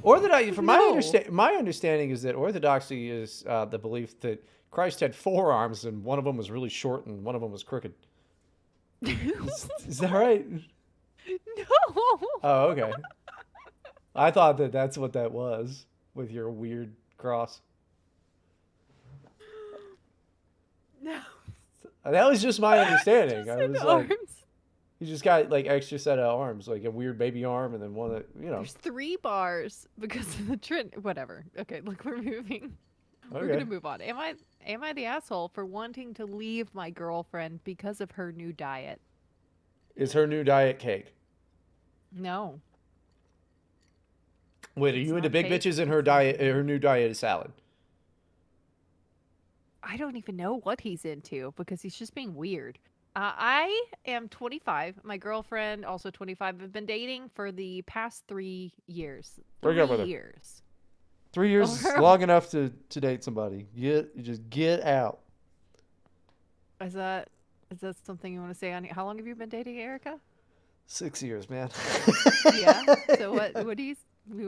Speaker 2: Orthodoxy, from
Speaker 1: No.
Speaker 2: my understanding is that orthodoxy is the belief that Christ had 4 arms and one of them was really short and one of them was crooked. Is that right?
Speaker 1: No.
Speaker 2: Oh, okay. I thought that that's what that was with your weird cross.
Speaker 1: No.
Speaker 2: That was just my understanding.
Speaker 1: Just
Speaker 2: I
Speaker 1: said
Speaker 2: was like,
Speaker 1: arms.
Speaker 2: you just got like extra set of arms, like a weird baby arm, and then one that
Speaker 1: There's 3 bars because of the trend. Whatever. Okay, look, we're moving. We're
Speaker 2: Okay.
Speaker 1: gonna move on. Am I the asshole for wanting to leave my girlfriend because of her new diet?
Speaker 2: Is her new diet cake?
Speaker 1: No.
Speaker 2: Wait, are
Speaker 1: It's
Speaker 2: you into
Speaker 1: not
Speaker 2: big
Speaker 1: cake.
Speaker 2: bitches and her diet? Her new diet is salad.
Speaker 1: I don't even know what he's into because he's just being weird. I am 25. My girlfriend, also 25, have been dating for the past 3 years.
Speaker 2: Break
Speaker 1: Three
Speaker 2: up with her.
Speaker 1: years.
Speaker 2: 3 years is
Speaker 1: Or
Speaker 2: long enough to date somebody. Just get out.
Speaker 1: is that something you want to say on? How long have you been dating Erica?
Speaker 2: 6 years, man.
Speaker 1: Yeah. So what do you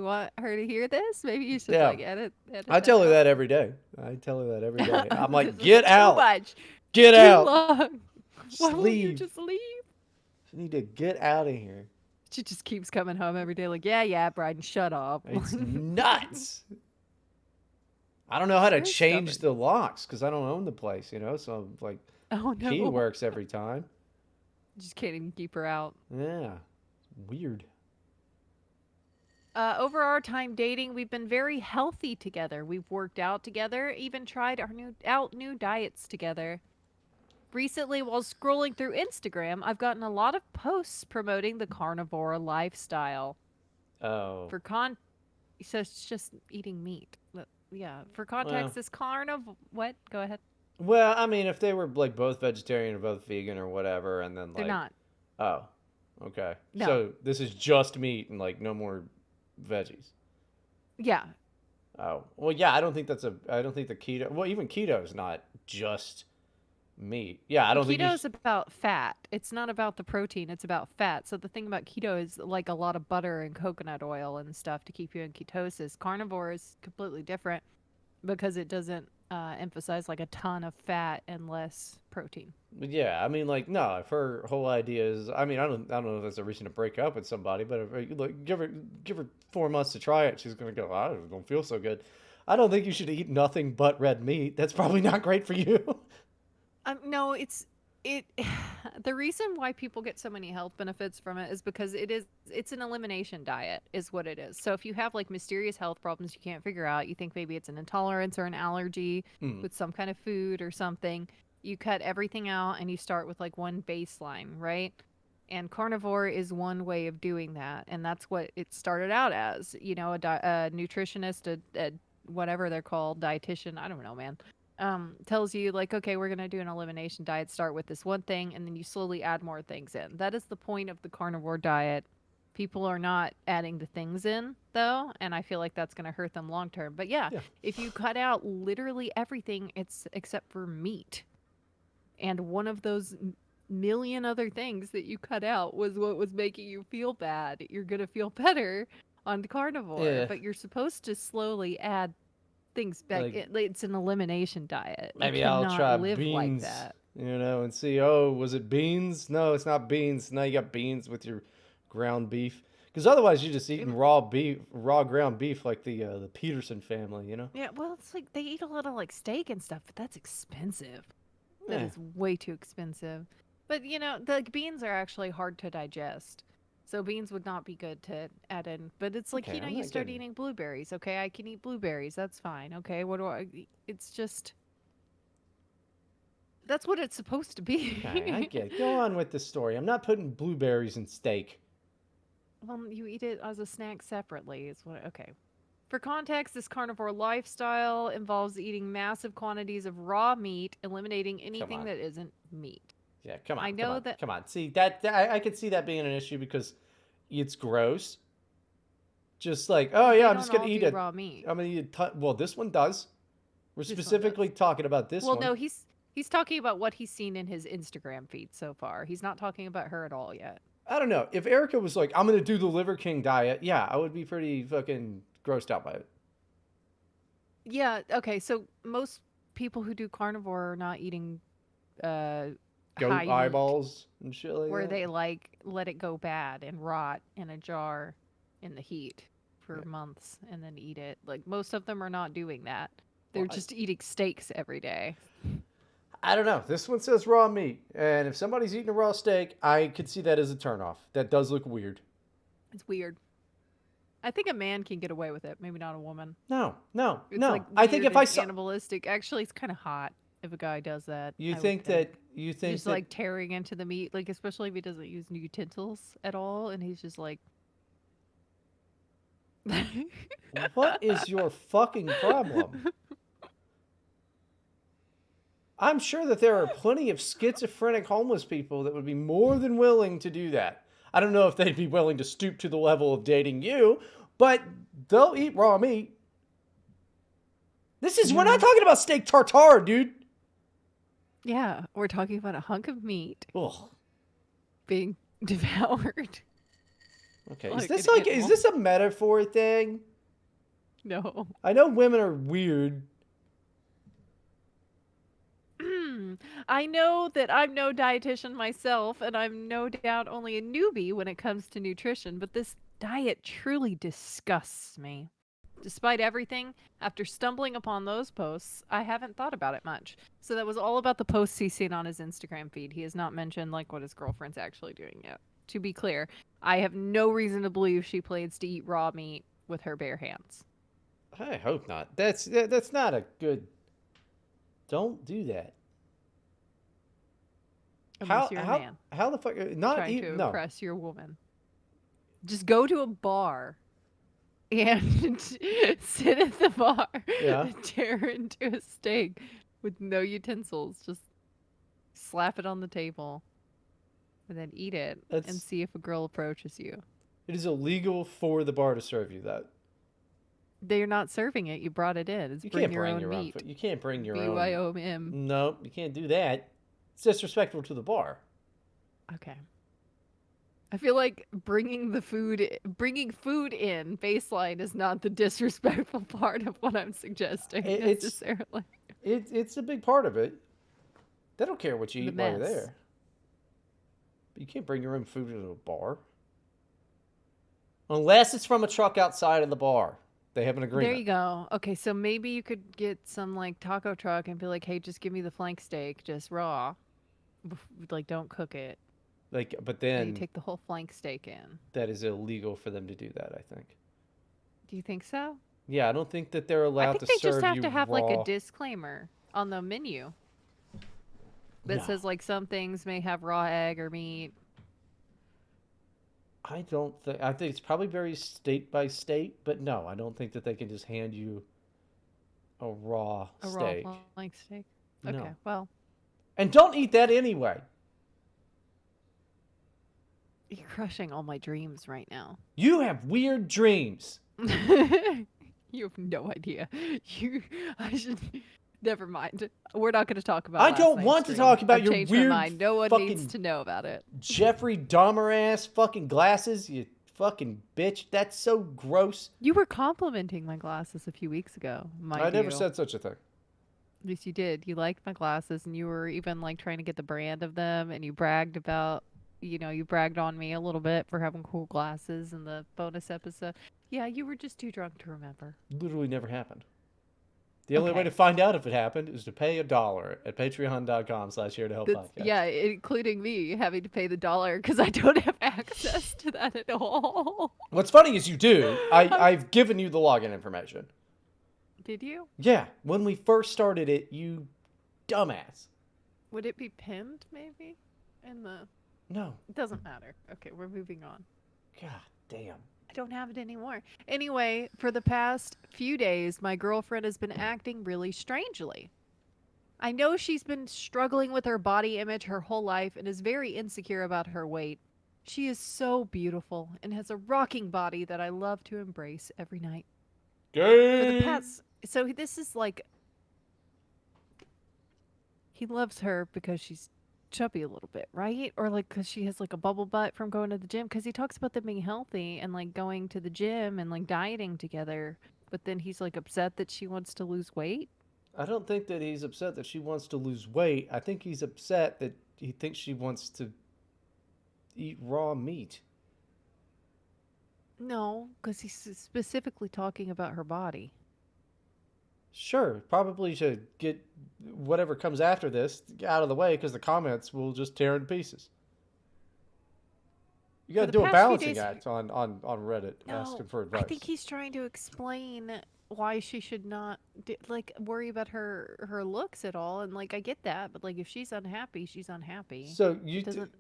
Speaker 1: want her to hear this? Maybe you should
Speaker 2: Yeah,
Speaker 1: like edit
Speaker 2: I
Speaker 1: that
Speaker 2: tell her
Speaker 1: out.
Speaker 2: that every day. I tell her that every day. I'm like,
Speaker 1: This is
Speaker 2: get
Speaker 1: too
Speaker 2: out,
Speaker 1: much.
Speaker 2: get
Speaker 1: Too
Speaker 2: out,
Speaker 1: long. Why
Speaker 2: just
Speaker 1: won't you
Speaker 2: leave.
Speaker 1: just leave?
Speaker 2: You need to get out of here.
Speaker 1: She just keeps coming home every day like, yeah, Bryden, shut up.
Speaker 2: It's nuts. I don't know how
Speaker 1: She's
Speaker 2: to
Speaker 1: very
Speaker 2: change
Speaker 1: stubborn.
Speaker 2: the locks because I don't own the place, So like,
Speaker 1: Oh
Speaker 2: key
Speaker 1: no.
Speaker 2: works every time.
Speaker 1: Just can't even keep her out.
Speaker 2: Yeah, weird.
Speaker 1: Over our time dating, we've been very healthy together. We've worked out together, even tried our new diets together. Recently, while scrolling through Instagram, I've gotten a lot of posts promoting the carnivore lifestyle.
Speaker 2: Oh,
Speaker 1: For so it's just eating meat. Yeah. For
Speaker 2: well,
Speaker 1: context, this what? Go ahead.
Speaker 2: I mean, if they were like both vegetarian or both vegan or whatever, and then
Speaker 1: They're
Speaker 2: like,
Speaker 1: not.
Speaker 2: oh, okay,
Speaker 1: No.
Speaker 2: so this is just meat and like no more veggies.
Speaker 1: Yeah.
Speaker 2: Oh, well, yeah, I don't think that's a. I don't think the keto. Well, even keto is not just meat. Yeah, I don't think you.
Speaker 1: Keto is about fat. It's not about the protein, it's about fat. So the thing about keto is like a lot of butter and coconut oil and stuff to keep you in ketosis. Carnivore is completely different because it doesn't emphasize like a ton of fat and less protein.
Speaker 2: Yeah, I mean, like, no. If her whole idea is, I mean, I don't know if that's a reason to break up with somebody, but if you like, give her 4 months to try it, she's gonna go. I don't feel so good. I don't think you should eat nothing but red meat. That's probably not great for you.
Speaker 1: No, it. The reason why people get so many health benefits from it is because it's an elimination diet, is what it is. So if you have like mysterious health problems you can't figure out, you think maybe it's an intolerance or an allergy
Speaker 2: Hmm.
Speaker 1: with some kind of food or something, you cut everything out and you start with like one baseline, right? And carnivore is one way of doing that, and that's what it started out as. A nutritionist, a whatever they're called, dietitian. I don't know, man, tells you like, okay, we're gonna do an elimination diet. Start with this one thing, and then you slowly add more things in. That is the point of the carnivore diet. People are not adding the things in though, and I feel like that's gonna hurt them long term. But yeah,
Speaker 2: Yeah.
Speaker 1: if you cut out literally everything, it's except for meat, and one of those million other things that you cut out was what was making you feel bad. You're gonna feel better on carnivore,
Speaker 2: Yeah.
Speaker 1: but you're supposed to slowly add things back.
Speaker 2: Like
Speaker 1: It's an elimination diet. You
Speaker 2: maybe I'll
Speaker 1: cannot
Speaker 2: try
Speaker 1: live like
Speaker 2: beans,
Speaker 1: that.
Speaker 2: and see. Oh, was it beans? No, it's not beans. Now you got beans with your ground beef. Because otherwise, you're just eating
Speaker 1: It-
Speaker 2: raw beef, raw ground beef, like the Peterson family.
Speaker 1: yeah, well, it's like they eat a lot of like steak and stuff, but that's expensive. That
Speaker 2: Yeah.
Speaker 1: is way too expensive. But the beans are actually hard to digest. So beans would not be good to add in. But it's like,
Speaker 2: Okay, I'm
Speaker 1: you
Speaker 2: not
Speaker 1: start
Speaker 2: getting.
Speaker 1: eating blueberries. Okay, I can eat blueberries. That's fine. Okay, what do I it's just that's what it's supposed to
Speaker 2: Okay, I
Speaker 1: be.
Speaker 2: get it. Go on with the story. I'm not putting blueberries in steak.
Speaker 1: Well, you eat it as a snack separately. Is what okay. For context, this carnivore lifestyle involves eating massive quantities of raw meat, eliminating
Speaker 2: Come
Speaker 1: anything
Speaker 2: on.
Speaker 1: that isn't meat.
Speaker 2: Yeah, come on,
Speaker 1: I
Speaker 2: come
Speaker 1: know
Speaker 2: on,
Speaker 1: that
Speaker 2: come on. See I could see that being an issue because it's gross. Just like, oh
Speaker 1: they
Speaker 2: yeah, I'm
Speaker 1: don't
Speaker 2: just gonna
Speaker 1: all
Speaker 2: eat
Speaker 1: do
Speaker 2: it.
Speaker 1: raw meat.
Speaker 2: I'm gonna eat well, this one does. We're
Speaker 1: This one
Speaker 2: specifically
Speaker 1: does.
Speaker 2: talking about this
Speaker 1: Well,
Speaker 2: one.
Speaker 1: no, he's talking about what he's seen in his Instagram feed so far. He's not talking about her at all yet.
Speaker 2: I don't know. If Erica was like, I'm gonna do the Liver King diet, yeah, I would be pretty fucking grossed out by it.
Speaker 1: Yeah, okay. So most people who do carnivore are not eating uh
Speaker 2: Goat
Speaker 1: high meat
Speaker 2: eyeballs and shit like
Speaker 1: where
Speaker 2: that.
Speaker 1: they like let it go bad and rot in a jar in the heat for
Speaker 2: Yeah.
Speaker 1: months and then eat it. Like most of them are not doing that.
Speaker 2: Well,
Speaker 1: They're just eating steaks every day.
Speaker 2: I don't know. This one says raw meat, and if somebody's eating a raw steak, I could see that as a turnoff. That does look weird.
Speaker 1: It's weird. I think a man can get away with it, maybe not a woman.
Speaker 2: No, no,
Speaker 1: It's like
Speaker 2: no. I think
Speaker 1: weird
Speaker 2: if I
Speaker 1: and
Speaker 2: saw,
Speaker 1: animalistic. Actually, it's kind of hot if a guy does that,
Speaker 2: you
Speaker 1: I would
Speaker 2: think that
Speaker 1: think.
Speaker 2: you think
Speaker 1: Just
Speaker 2: that
Speaker 1: like tearing into the meat, like especially if he doesn't use utensils at all and he's just like
Speaker 2: what is your fucking problem? I'm sure that there are plenty of schizophrenic homeless people that would be more than willing to do that. I don't know if they'd be willing to stoop to the level of dating you, but they'll eat raw meat. We're not
Speaker 1: No.
Speaker 2: talking about steak tartare, dude.
Speaker 1: Yeah, we're talking about a hunk of meat
Speaker 2: Ugh.
Speaker 1: being devoured
Speaker 2: Okay,
Speaker 1: like an
Speaker 2: is
Speaker 1: animal.
Speaker 2: this a metaphor thing?
Speaker 1: No.
Speaker 2: I know women are weird.
Speaker 1: I know that I'm no dietitian myself, and I'm no doubt only a newbie when it comes to nutrition, but this diet truly disgusts me. Despite everything, after stumbling upon those posts, I haven't thought about it much. So that was all about the posts he's seen on his Instagram feed. He has not mentioned like what his girlfriend's actually doing yet. To be clear, I have no reason to believe she plans to eat raw meat with her bare hands.
Speaker 2: I hope not. That's not a good. Don't do that.
Speaker 1: Unless you're a man
Speaker 2: How the fuck? Not
Speaker 1: trying to
Speaker 2: even no.
Speaker 1: impress your woman. Just go to a bar and sit at the bar
Speaker 2: Yeah,
Speaker 1: and tear into a steak with no utensils. Just slap it on the table and then eat it and
Speaker 2: that's
Speaker 1: see if a girl approaches you.
Speaker 2: it is illegal for the bar to serve you that.
Speaker 1: They're not serving it. You brought it in. It's
Speaker 2: You
Speaker 1: bring
Speaker 2: can't
Speaker 1: your
Speaker 2: bring
Speaker 1: own
Speaker 2: your own
Speaker 1: meat.
Speaker 2: food. You can't bring your own.
Speaker 1: BYOM.
Speaker 2: No, you can't do that. It's disrespectful to the bar.
Speaker 1: Okay. I feel like bringing food in baseline is not the disrespectful part of what I'm suggesting
Speaker 2: It, it's
Speaker 1: necessarily.
Speaker 2: it's a big part of it. They don't care what you
Speaker 1: The
Speaker 2: eat while you're
Speaker 1: mess.
Speaker 2: there. But you can't bring your own food into a bar unless it's from a truck outside of the bar. They have an
Speaker 1: There
Speaker 2: agreement.
Speaker 1: you go. Okay, so maybe you could get some like taco truck and be like, "Hey, just give me the flank steak, just raw. Like, don't cook it."
Speaker 2: Like, but
Speaker 1: And you
Speaker 2: then
Speaker 1: take the whole flank steak in.
Speaker 2: that is illegal for them to do that. I think.
Speaker 1: Do you think so?
Speaker 2: Yeah, I don't think that they're
Speaker 1: I
Speaker 2: allowed to
Speaker 1: think they just
Speaker 2: serve
Speaker 1: have
Speaker 2: you
Speaker 1: to have like a
Speaker 2: raw.
Speaker 1: disclaimer on the menu that
Speaker 2: No,
Speaker 1: says like some things may have raw egg or meat.
Speaker 2: I don't think. I think it's probably very state by state, but no, I don't think that they can just hand you a raw
Speaker 1: A raw
Speaker 2: steak.
Speaker 1: flank steak. Okay,
Speaker 2: No,
Speaker 1: well,
Speaker 2: and don't eat that anyway.
Speaker 1: you're crushing all my dreams right now.
Speaker 2: You have weird dreams.
Speaker 1: You have no idea. You, I should. Never mind. We're not going to talk about
Speaker 2: I
Speaker 1: last
Speaker 2: don't
Speaker 1: night's
Speaker 2: want to
Speaker 1: dream.
Speaker 2: talk about
Speaker 1: I've
Speaker 2: your
Speaker 1: changed my
Speaker 2: weird
Speaker 1: mind. No one needs
Speaker 2: fucking
Speaker 1: to know about it.
Speaker 2: Jeffrey Dahmer ass fucking glasses. You fucking bitch. That's so gross.
Speaker 1: You were complimenting my glasses a few weeks ago,
Speaker 2: I
Speaker 1: mind
Speaker 2: never
Speaker 1: you.
Speaker 2: said such a thing.
Speaker 1: At least you did. You liked my glasses, and you were even like trying to get the brand of them, and you bragged about, you bragged on me a little bit for having cool glasses in the bonus episode. Yeah, you were just too drunk to remember.
Speaker 2: Literally never happened. The only way to
Speaker 1: Okay.
Speaker 2: find out if it happened is to pay $1 at patreon.com/here to help
Speaker 1: That's
Speaker 2: podcast.
Speaker 1: yeah, including me having to pay the dollar because I don't have access to that at all.
Speaker 2: What's funny is you do. I've given you the login information.
Speaker 1: Did you?
Speaker 2: Yeah, when we first started it, you dumbass.
Speaker 1: Would it be pinned maybe? In the
Speaker 2: No.
Speaker 1: It doesn't matter. Okay, we're moving on.
Speaker 2: God damn.
Speaker 1: I don't have it anymore. Anyway, for the past few days, my girlfriend has been acting really strangely. I know she's been struggling with her body image her whole life and is very insecure about her weight. She is so beautiful and has a rocking body that I love to embrace every night. For the
Speaker 2: Gay.
Speaker 1: past, so this is like he loves her because she's chubby a little bit, right? Or like because she has like a bubble butt from going to the gym. Because he talks about them being healthy and like going to the gym and like dieting together. But then he's like upset that she wants to lose weight.
Speaker 2: I don't think that he's upset that she wants to lose weight. I think he's upset that he thinks she wants to eat raw meat.
Speaker 1: No, because he's specifically talking about her body.
Speaker 2: Sure, probably should get whatever comes after this out of the way because the comments will just tear in pieces. You got
Speaker 1: For
Speaker 2: to
Speaker 1: the
Speaker 2: do a
Speaker 1: past few
Speaker 2: balancing
Speaker 1: days,
Speaker 2: act on Reddit
Speaker 1: no,
Speaker 2: asking for
Speaker 1: I think
Speaker 2: advice.
Speaker 1: he's trying to explain why she should not like worry about her looks at all. And like I get that, but like if she's unhappy, she's unhappy.
Speaker 2: So
Speaker 1: It doesn't.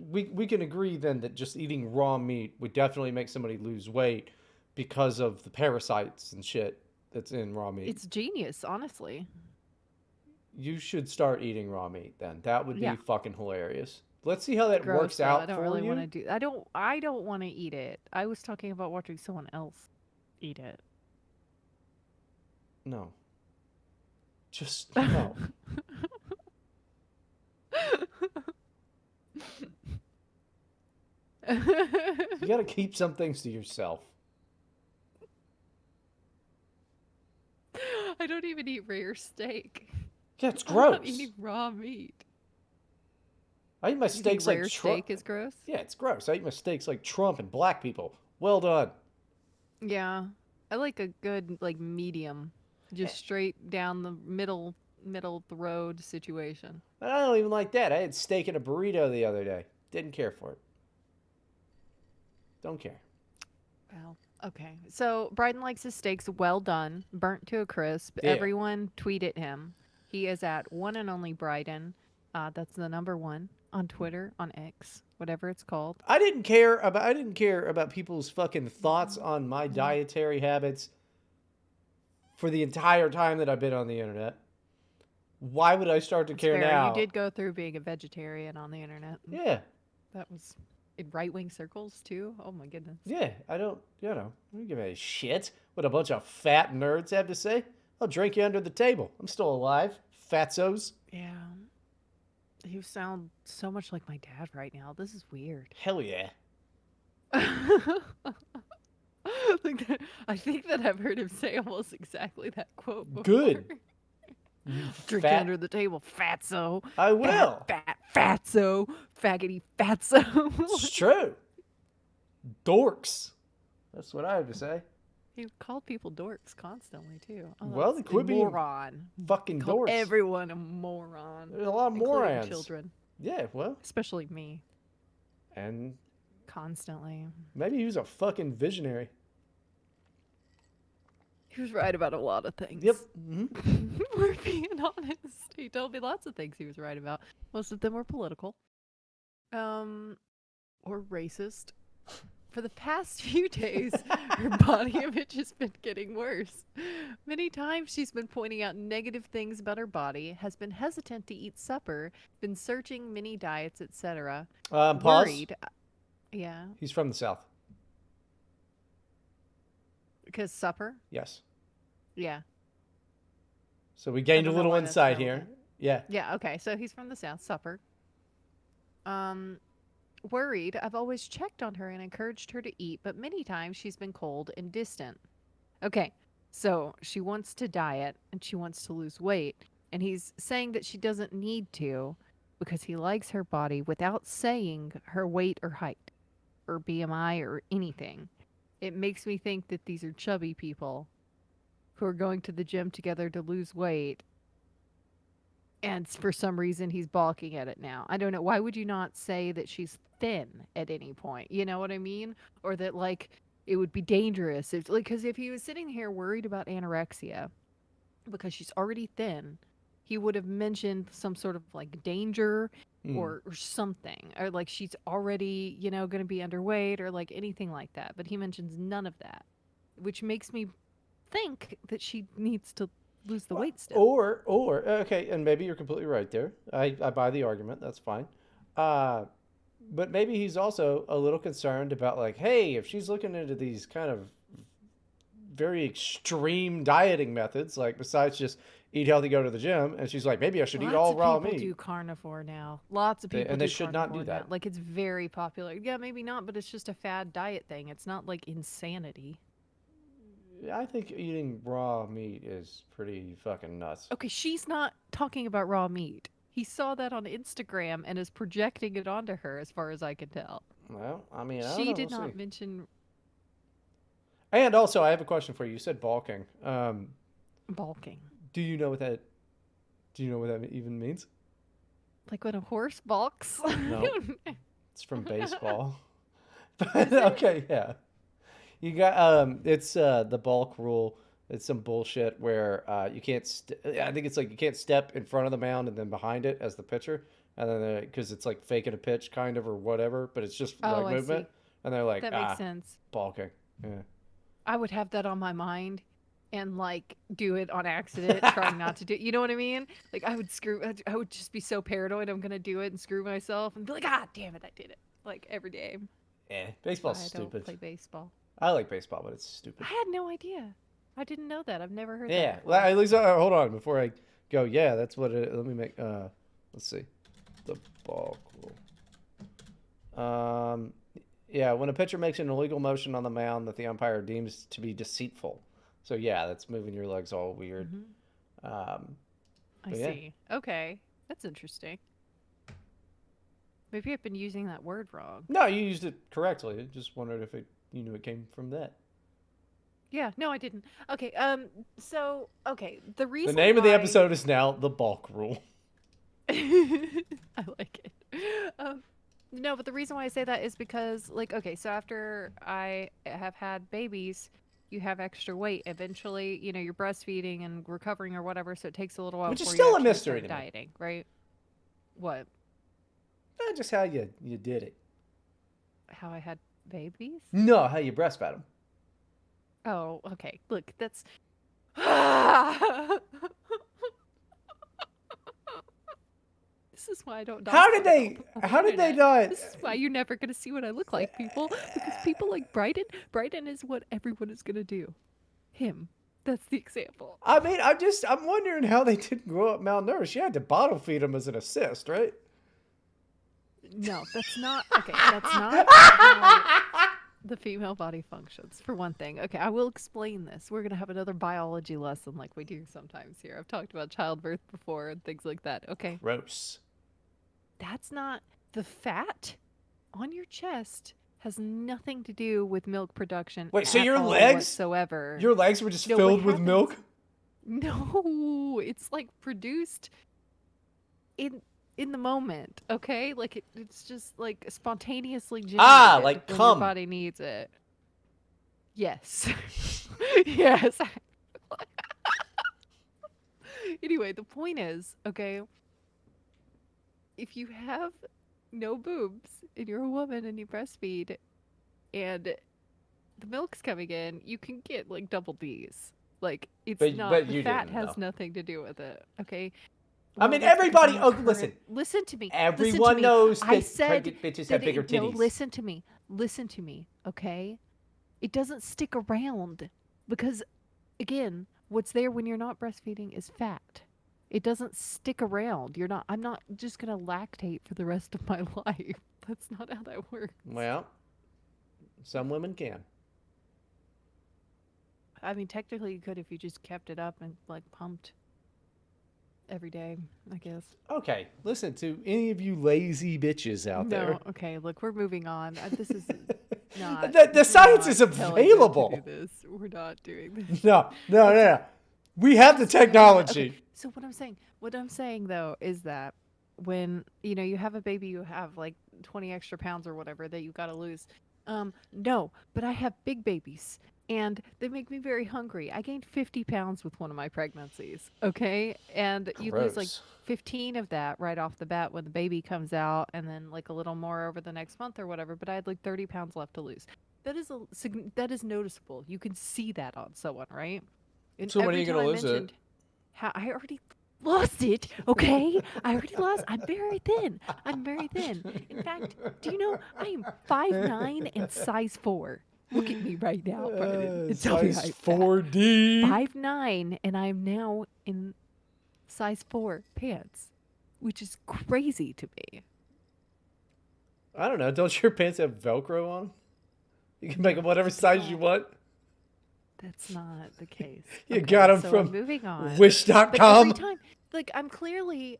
Speaker 2: we can agree then that just eating raw meat would definitely make somebody lose weight because of the parasites and shit that's in raw meat.
Speaker 1: It's genius, honestly.
Speaker 2: You should start eating raw meat then. That would be
Speaker 1: Yeah.
Speaker 2: fucking hilarious. Let's see how that
Speaker 1: Gross
Speaker 2: works
Speaker 1: though. I
Speaker 2: out
Speaker 1: don't
Speaker 2: for
Speaker 1: really want
Speaker 2: you.
Speaker 1: to do. I don't want to eat it. I was talking about watching someone else eat it.
Speaker 2: No. Just no. You got to keep some things to yourself.
Speaker 1: I don't even eat rare steak.
Speaker 2: Yeah, it's
Speaker 1: I'm not
Speaker 2: gross.
Speaker 1: eating raw meat.
Speaker 2: I eat my
Speaker 1: You think
Speaker 2: steaks like
Speaker 1: rare
Speaker 2: Trump.
Speaker 1: steak is gross?
Speaker 2: Yeah, it's gross. I eat my steaks like Trump and black people. Well done.
Speaker 1: Yeah. I like a good like medium,
Speaker 2: Eh,
Speaker 1: just straight down the middle of the road situation.
Speaker 2: I don't even like that. I had steak in a burrito the other day. Didn't care for it. Don't care.
Speaker 1: Well, okay. So Bryden likes his steaks well done, burnt to a crisp.
Speaker 2: Yeah.
Speaker 1: Everyone tweet at him. He is at one and only Bryden. That's the number one on Twitter, on X, whatever it's called.
Speaker 2: I didn't care about people's fucking thoughts on my dietary habits for the entire time that I've been on the internet. Why would I start to
Speaker 1: That's
Speaker 2: care
Speaker 1: fair. You
Speaker 2: now?
Speaker 1: did go through being a vegetarian on the internet.
Speaker 2: Yeah.
Speaker 1: That was in right wing circles too. Oh my goodness.
Speaker 2: Yeah, I don't give a shit what a bunch of fat nerds have to say. I'll drink you under the table. I'm still alive. Fatzos.
Speaker 1: Yeah. You sound so much like my dad right now. This is weird.
Speaker 2: Hell yeah.
Speaker 1: I think that I've heard him say almost exactly that quote before.
Speaker 2: Good. You
Speaker 1: Drink you
Speaker 2: fat.
Speaker 1: under the table, fatso.
Speaker 2: I
Speaker 1: Fat,
Speaker 2: will.
Speaker 1: fat, fatso. Faggoty fatso.
Speaker 2: It's true. Dorks. That's what I have to say.
Speaker 1: He called people dorks constantly too. Oh,
Speaker 2: Well,
Speaker 1: that's
Speaker 2: they
Speaker 1: a
Speaker 2: quit being
Speaker 1: moron. He
Speaker 2: fucking
Speaker 1: called
Speaker 2: dorks.
Speaker 1: everyone a moron,
Speaker 2: There's a lot of
Speaker 1: including
Speaker 2: morons.
Speaker 1: children,
Speaker 2: Yeah, well,
Speaker 1: especially me,
Speaker 2: and
Speaker 1: constantly.
Speaker 2: maybe he was a fucking visionary.
Speaker 1: He was right about a lot of things.
Speaker 2: Yep.
Speaker 1: We're being honest. He told me lots of things he was right about. Most of them were political, or racist. For the past few days, her body image has been getting worse. Many times she's been pointing out negative things about her body, has been hesitant to eat supper, been searching many diets, etc.
Speaker 2: Pause.
Speaker 1: Worried. Yeah,
Speaker 2: He's from the South.
Speaker 1: because supper?
Speaker 2: Yes.
Speaker 1: Yeah.
Speaker 2: So we
Speaker 1: I
Speaker 2: gained a
Speaker 1: don't know
Speaker 2: little
Speaker 1: why that's
Speaker 2: insight here.
Speaker 1: relevant.
Speaker 2: Yeah.
Speaker 1: Yeah, okay. So he's from the South, supper. Um, Worried, I've always checked on her and encouraged her to eat, but many times she's been cold and distant. Okay, so she wants to diet and she wants to lose weight, and he's saying that she doesn't need to because he likes her body without saying her weight or height or BMI or anything. It makes me think that these are chubby people who are going to the gym together to lose weight, and for some reason he's balking at it now. I don't know. Why would you not say that she's thin at any point? You know what I mean? Or that like it would be dangerous. It's like because if he was sitting here worried about anorexia because she's already thin, he would have mentioned some sort of like danger
Speaker 2: Hmm.
Speaker 1: or something, or like she's already going to be underweight or like anything like that. But he mentions none of that, which makes me think that she needs to lose the weight still.
Speaker 2: Okay, and maybe you're completely right there. I buy the argument. That's fine. Uh, but maybe he's also a little concerned about like, hey, if she's looking into these kind of very extreme dieting methods, like besides just eat healthy, go to the gym, and she's like, maybe I should eat
Speaker 1: Lots
Speaker 2: all
Speaker 1: of
Speaker 2: raw
Speaker 1: people
Speaker 2: meat.
Speaker 1: do carnivore now. Lots of people
Speaker 2: And they
Speaker 1: do
Speaker 2: should not do
Speaker 1: carnivore now.
Speaker 2: that.
Speaker 1: Like it's very popular. Yeah, maybe not, but it's just a fad diet thing. It's not like insanity.
Speaker 2: I think eating raw meat is pretty fucking nuts.
Speaker 1: Okay, she's not talking about raw meat. He saw that on Instagram and is projecting it onto her as far as I can tell.
Speaker 2: Well, I mean, I don't
Speaker 1: She
Speaker 2: know. We'll
Speaker 1: did
Speaker 2: see.
Speaker 1: not mention
Speaker 2: And also, I have a question for you. You said balking.
Speaker 1: balking.
Speaker 2: Do you know what that? Do you know what that even means?
Speaker 1: Like when a horse balks.
Speaker 2: No, it's from baseball.
Speaker 1: Is
Speaker 2: But
Speaker 1: it?
Speaker 2: okay, yeah. You got it's the bulk rule. It's some bullshit where you can't. I think it's like you can't step in front of the mound and then behind it as the pitcher, and then because it's like faking a pitch kind of or whatever, but it's just
Speaker 1: Oh,
Speaker 2: leg
Speaker 1: I
Speaker 2: movement,
Speaker 1: see.
Speaker 2: and they're like
Speaker 1: That makes sense.
Speaker 2: balking. Yeah.
Speaker 1: I would have that on my mind and like do it on accident, trying not to do. You know what I mean? Like I would I would just be so paranoid I'm gonna do it and screw myself and be like, ah, damn it, I did it. Like every day. That's
Speaker 2: Baseball's
Speaker 1: why I don't
Speaker 2: stupid.
Speaker 1: play baseball.
Speaker 2: I like baseball, but it's
Speaker 1: I
Speaker 2: stupid.
Speaker 1: had no idea. I didn't know that. I've never heard that
Speaker 2: Yeah,
Speaker 1: before.
Speaker 2: at least hold on before I go. Yeah, that's what it. Let me make. Let's see, the ball rule. Yeah, when a pitcher makes an illegal motion on the mound that the umpire deems to be deceitful. So yeah, that's moving your legs all weird.
Speaker 1: Hmm.
Speaker 2: Um,
Speaker 1: I
Speaker 2: but yeah,
Speaker 1: see. Okay, that's interesting. Maybe I've been using that word wrong.
Speaker 2: no, you used it correctly. I just wondered if it you knew it came from that.
Speaker 1: Yeah, no, I didn't. Okay, so okay, the
Speaker 2: The
Speaker 1: reason
Speaker 2: name of the
Speaker 1: why
Speaker 2: episode is now the Balk rule.
Speaker 1: I like it. No, but the reason why I say that is because, like, okay, so after I have had babies, you have extra weight. Eventually, you're breastfeeding and recovering or whatever, so it takes a little while
Speaker 2: Which is
Speaker 1: before you
Speaker 2: still a
Speaker 1: actually
Speaker 2: mystery
Speaker 1: start
Speaker 2: to me.
Speaker 1: dieting, right? What?
Speaker 2: Just how you did it.
Speaker 1: How I had babies?
Speaker 2: No, how you breastfed them.
Speaker 1: Oh, okay. Look, that's. This is why I don't
Speaker 2: How
Speaker 1: talk
Speaker 2: did
Speaker 1: about
Speaker 2: they?
Speaker 1: myself on the
Speaker 2: How did they
Speaker 1: internet.
Speaker 2: not?
Speaker 1: This is why you're never going to see what I look like, people. Because people like Bryden is what everyone is going to do. Him. That's the example.
Speaker 2: I mean, I'm wondering how they didn't grow up malnourished. You had to bottle feed them as an assist, right?
Speaker 1: No, that's not. Okay, that's not how the female body functions, for one thing. Okay, I will explain this. We're going to have another biology lesson like we do sometimes here. I've talked about childbirth before and things like that. Okay,
Speaker 2: Gross.
Speaker 1: that's not the fat on your chest has nothing to do with milk production
Speaker 2: Wait, so
Speaker 1: at all whatsoever.
Speaker 2: your legs were just
Speaker 1: No, what
Speaker 2: filled with
Speaker 1: happens?
Speaker 2: milk?
Speaker 1: No, it's like produced in in the moment, okay? Like it's just like spontaneously
Speaker 2: Ah,
Speaker 1: generated
Speaker 2: like
Speaker 1: when your
Speaker 2: cum.
Speaker 1: body needs it. Yes. Yes. Anyway, the point is, okay, if you have no boobs and you're a woman and you breastfeed and the milk's coming in, you can get like double D's. Like it's
Speaker 2: But
Speaker 1: not the
Speaker 2: you
Speaker 1: fat
Speaker 2: didn't
Speaker 1: has
Speaker 2: know.
Speaker 1: nothing to do with it. Okay.
Speaker 2: I
Speaker 1: Well,
Speaker 2: mean,
Speaker 1: that's because
Speaker 2: everybody.
Speaker 1: I'm a
Speaker 2: Oh,
Speaker 1: current.
Speaker 2: listen.
Speaker 1: Listen to me. Listen to
Speaker 2: Everyone
Speaker 1: me.
Speaker 2: knows
Speaker 1: I
Speaker 2: that
Speaker 1: said
Speaker 2: pregnant bitches have
Speaker 1: that
Speaker 2: bigger
Speaker 1: no.
Speaker 2: titties.
Speaker 1: Listen to me. Listen to me. Okay. It doesn't stick around because, again, what's there when you're not breastfeeding is fat. It doesn't stick around. You're not. I'm not just gonna lactate for the rest of my life. That's not how that works.
Speaker 2: Well, some women can.
Speaker 1: I mean, technically, you could if you just kept it up and like pumped every day, I guess.
Speaker 2: Okay, listen to any of you lazy bitches out there.
Speaker 1: No, okay, look, we're moving on. This is not.
Speaker 2: The
Speaker 1: We're
Speaker 2: science
Speaker 1: not
Speaker 2: is
Speaker 1: telling them to do
Speaker 2: available.
Speaker 1: this. We're not doing this. Okay,
Speaker 2: No. We have the
Speaker 1: just remember that. Okay,
Speaker 2: technology.
Speaker 1: so what I'm saying though is that when you have a baby, you have like 20 extra pounds or whatever that you got to lose. No, but I have big babies and they make me very hungry. I gained 50 pounds with one of my pregnancies. Okay, and you lose like
Speaker 2: Gross.
Speaker 1: 15 of that right off the bat when the baby comes out, and then like a little more over the next month or whatever. But I had like 30 pounds left to lose. That is noticeable. You can see that on someone, right? And
Speaker 2: So when are
Speaker 1: every
Speaker 2: you
Speaker 1: time
Speaker 2: gonna
Speaker 1: I
Speaker 2: lose it?
Speaker 1: mentioned how I already lost it, okay? I already lost. I'm very thin. I'm very thin. In fact, do you know I am 5'9" and size 4. Look at me right now, Bryden, and tell me
Speaker 2: Size
Speaker 1: I'm fat.
Speaker 2: 4D.
Speaker 1: 5'9", and I'm now in size 4 pants, which is crazy to me.
Speaker 2: I don't know. Don't your pants have Velcro on? You can make them
Speaker 1: No,
Speaker 2: whatever
Speaker 1: they
Speaker 2: size you
Speaker 1: don't.
Speaker 2: want.
Speaker 1: That's not the case.
Speaker 2: You got
Speaker 1: Okay,
Speaker 2: them
Speaker 1: so I'm
Speaker 2: from
Speaker 1: moving on. But every
Speaker 2: Wish.com.
Speaker 1: time, like I'm clearly,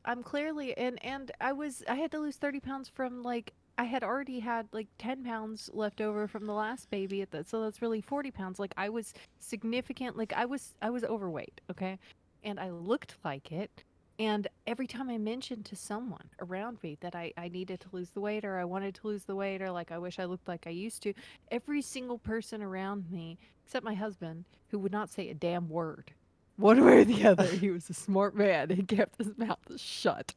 Speaker 1: and I had to lose 30 pounds from like I had already had like 10 pounds left over from the last baby at that, so that's really 40 pounds. Like I was significant, like I was overweight, okay, and I looked like it. And every time I mentioned to someone around me that I needed to lose the weight or I wanted to lose the weight or like I wish I looked like I used to, every single person around me except my husband, who would not say a damn word. One way or the other, he was a smart man. He kept his mouth shut.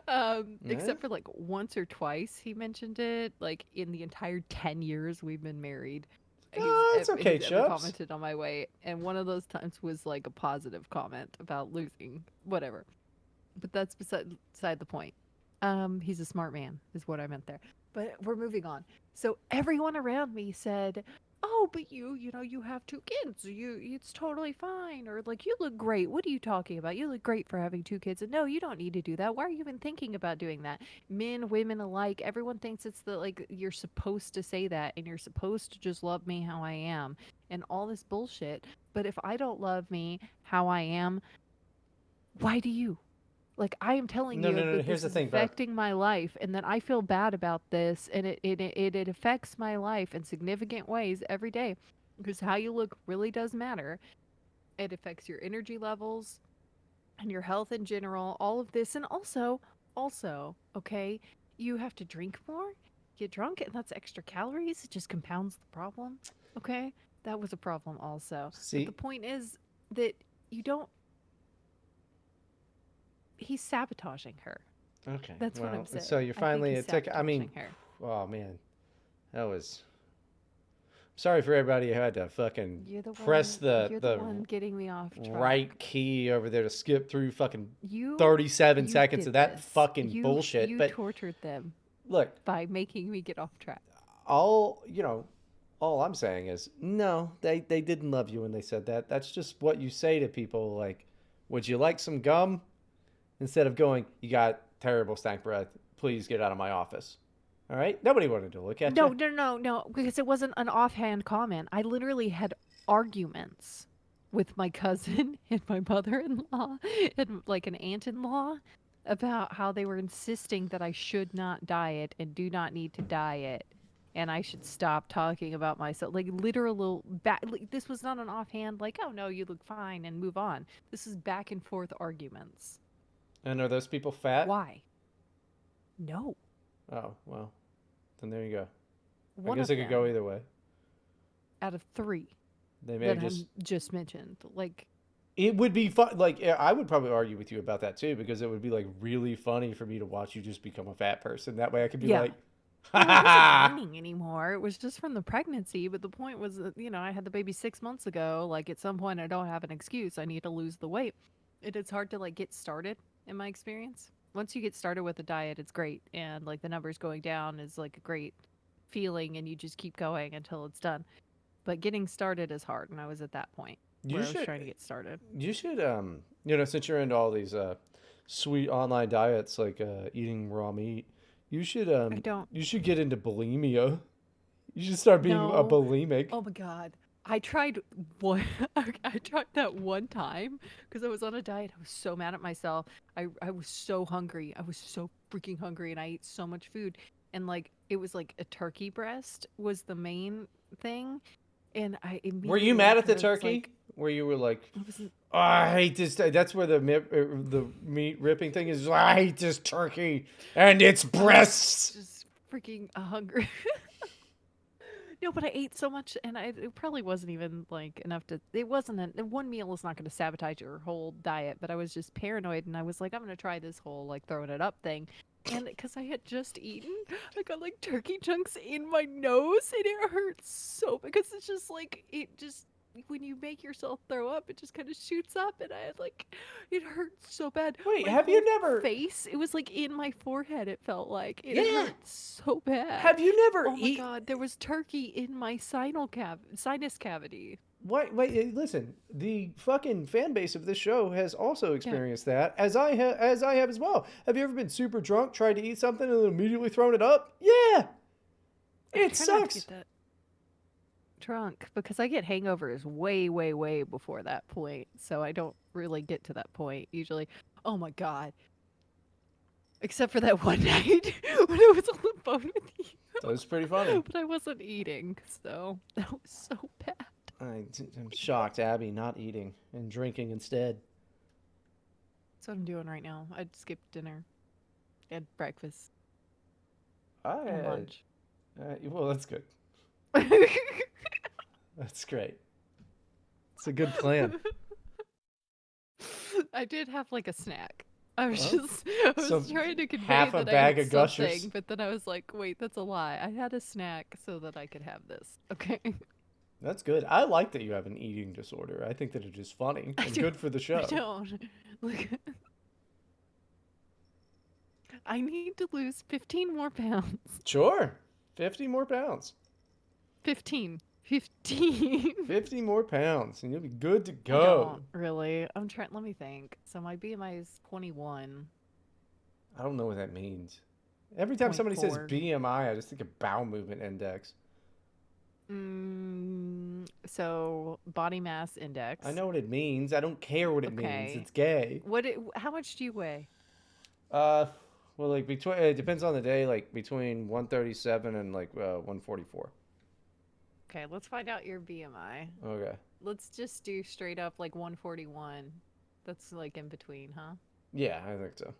Speaker 1: Um,
Speaker 2: Yeah.
Speaker 1: except for like once or twice he mentioned it, like in the entire 10 years we've been married.
Speaker 2: Oh, it's okay,
Speaker 1: He's ever
Speaker 2: Chubbs.
Speaker 1: commented on my weight, and one of those times was like a positive comment about losing whatever. But that's beside the point. He's a smart man, is what I meant there. But we're moving on. So everyone around me said, "Oh, but you know, you have two kids. It's totally fine." Or like, "You look great. What are you talking about? You look great for having two kids." And no, you don't need to do that. Why are you even thinking about doing that? Men, women alike, everyone thinks it's the like you're supposed to say that and you're supposed to just love me how I am and all this bullshit. But if I don't love me how I am, why do you? Like I am telling
Speaker 2: No,
Speaker 1: you
Speaker 2: no, no.
Speaker 1: that
Speaker 2: Here's
Speaker 1: this
Speaker 2: the
Speaker 1: is
Speaker 2: thing, bro.
Speaker 1: affecting my life and that I feel bad about this and it affects my life in significant ways every day because how you look really does matter. It affects your energy levels and your health in general, all of this and also, okay, you have to drink more, get drunk and that's extra calories. It just compounds the problem. Okay? That was a problem also. But the
Speaker 2: See,
Speaker 1: point is that you don't he's sabotaging her.
Speaker 2: okay.
Speaker 1: That's what I'm
Speaker 2: Well, so
Speaker 1: saying.
Speaker 2: you're
Speaker 1: I think
Speaker 2: finally
Speaker 1: he's
Speaker 2: it took. I mean,
Speaker 1: sabotaging her.
Speaker 2: oh man, that was. Sorry for everybody who had to fucking
Speaker 1: You're the
Speaker 2: press
Speaker 1: one.
Speaker 2: the
Speaker 1: You're the
Speaker 2: the
Speaker 1: one getting me off track.
Speaker 2: right key over there to skip through fucking
Speaker 1: You
Speaker 2: 37
Speaker 1: you
Speaker 2: seconds
Speaker 1: did
Speaker 2: of that
Speaker 1: this.
Speaker 2: fucking
Speaker 1: You
Speaker 2: bullshit.
Speaker 1: you
Speaker 2: But
Speaker 1: tortured them
Speaker 2: look,
Speaker 1: by making me get off track.
Speaker 2: all you know, all I'm saying is no, they didn't love you when they said that. That's just what you say to people. Like, would you like some gum? Instead of going, you got terrible stank breath. Please get out of my office. All right. Nobody wanted to look at you.
Speaker 1: No, because it wasn't an offhand comment. I literally had arguments with my cousin and my mother-in-law and like an aunt-in-law about how they were insisting that I should not diet and do not need to diet and I should stop talking about myself. Like literal like, this was not an offhand like, "Oh no, you look fine," and move on. This is back and forth arguments.
Speaker 2: And are those people fat?
Speaker 1: Why? No.
Speaker 2: Oh well, then there you go. I
Speaker 1: One
Speaker 2: guess
Speaker 1: of
Speaker 2: it could go
Speaker 1: them
Speaker 2: either way.
Speaker 1: out of 3
Speaker 2: They may
Speaker 1: that
Speaker 2: have
Speaker 1: I
Speaker 2: just.
Speaker 1: just mentioned. Like,
Speaker 2: It would be fun. Like I would probably argue with you about that too, because it would be like really funny for me to watch you just become a fat person. That way, I could be
Speaker 1: yeah.
Speaker 2: like, ha
Speaker 1: Well, I
Speaker 2: ha
Speaker 1: wasn't
Speaker 2: ha.
Speaker 1: gaining anymore. It was just from the pregnancy. But the point was that, you know, I had the baby 6 months ago. Like, at some point, I don't have an excuse. I need to lose the weight. It's hard to, like, get started in my experience. Once you get started with a diet, it's great. And, like, the numbers going down is, like, a great feeling. And you just keep going until it's done. But getting started is hard. And I was at that point
Speaker 2: You
Speaker 1: where I was
Speaker 2: should.
Speaker 1: trying to get started.
Speaker 2: You should. Since you're into all these sweet online diets like eating raw meat, you should
Speaker 1: I don't.
Speaker 2: you should get into bulimia. You should start being a
Speaker 1: No.
Speaker 2: bulimic.
Speaker 1: Oh my god. I tried one I tried that one time because I was on a diet. I was so mad at myself. I was so hungry. I was so freaking hungry and I ate so much food. And like it was like a turkey breast was the main thing. And I
Speaker 2: Were you
Speaker 1: immediately
Speaker 2: mad at
Speaker 1: after
Speaker 2: the
Speaker 1: that was
Speaker 2: turkey?
Speaker 1: like
Speaker 2: Where you were like,
Speaker 1: I was
Speaker 2: oh, I hate this. That's where the meat ripping thing is. I hate this turkey and its
Speaker 1: I was
Speaker 2: breasts.
Speaker 1: just freaking hungry. No, but I ate so much, and it probably wasn't even like enough to. It wasn't one meal is not going to sabotage your whole diet, but I was just paranoid, and I was like, I'm going to try this whole like throwing it up thing, and because I had just eaten, I got like turkey chunks in my nose, and it hurts so because it's just like it just when you make yourself throw up, it just kind of shoots up, and I had like it hurts so bad.
Speaker 2: Wait,
Speaker 1: My
Speaker 2: have you
Speaker 1: whole
Speaker 2: never?
Speaker 1: face, it was like in my forehead. It felt like it
Speaker 2: Yeah.
Speaker 1: hurt so bad.
Speaker 2: Have you never
Speaker 1: Oh my
Speaker 2: eat?
Speaker 1: god, there was turkey in my sinus cavity.
Speaker 2: Wait, listen. The fucking fan base of this show has also
Speaker 1: Yeah,
Speaker 2: experienced that, as I have as well. Have you ever been super drunk, tried to eat something, and then immediately thrown it up? Yeah,
Speaker 1: I
Speaker 2: it
Speaker 1: try not to get
Speaker 2: sucks.
Speaker 1: that drunk because I get hangovers way before that point. So I don't really get to that point usually. Oh my god. Except for that one night when I was on the phone with
Speaker 2: That was pretty funny.
Speaker 1: you. But I wasn't eating, so that was so bad.
Speaker 2: I'm shocked, Abby, not eating and drinking instead.
Speaker 1: That's what I'm doing right now. I skipped dinner and breakfast
Speaker 2: I
Speaker 1: and
Speaker 2: had,
Speaker 1: lunch.
Speaker 2: well, that's good. That's great. It's a good plan.
Speaker 1: I did have like a snack. I was
Speaker 2: Well,
Speaker 1: just I
Speaker 2: so
Speaker 1: was trying to convey
Speaker 2: half a
Speaker 1: that I
Speaker 2: bag
Speaker 1: had
Speaker 2: of gushers.
Speaker 1: something, but then I was like, wait, that's a lie. I had a snack so that I could have this. Okay.
Speaker 2: That's good. I like that you have an eating disorder. I think that it is funny
Speaker 1: I
Speaker 2: and
Speaker 1: don't.
Speaker 2: good for the
Speaker 1: I
Speaker 2: show.
Speaker 1: don't. Look, I need to lose 15 more pounds.
Speaker 2: Sure. 50 more pounds.
Speaker 1: 15. 15.
Speaker 2: 50 more pounds, and you'll be good to
Speaker 1: I don't
Speaker 2: go.
Speaker 1: really. I'm trying. Let me think. So my BMI is 21.4.
Speaker 2: I don't know what that means. Every time somebody says BMI, I just think of bowel movement index.
Speaker 1: So body mass
Speaker 2: I
Speaker 1: index.
Speaker 2: know what it means. I don't care what it means.
Speaker 1: Okay.
Speaker 2: It's gay.
Speaker 1: How much do you weigh?
Speaker 2: Uh, well, like between it depends on the day. Like between 137 and like 144.
Speaker 1: Okay, let's find out your BMI.
Speaker 2: Okay.
Speaker 1: Let's just do straight up like 141. That's like in between, huh?
Speaker 2: Yeah, I think so.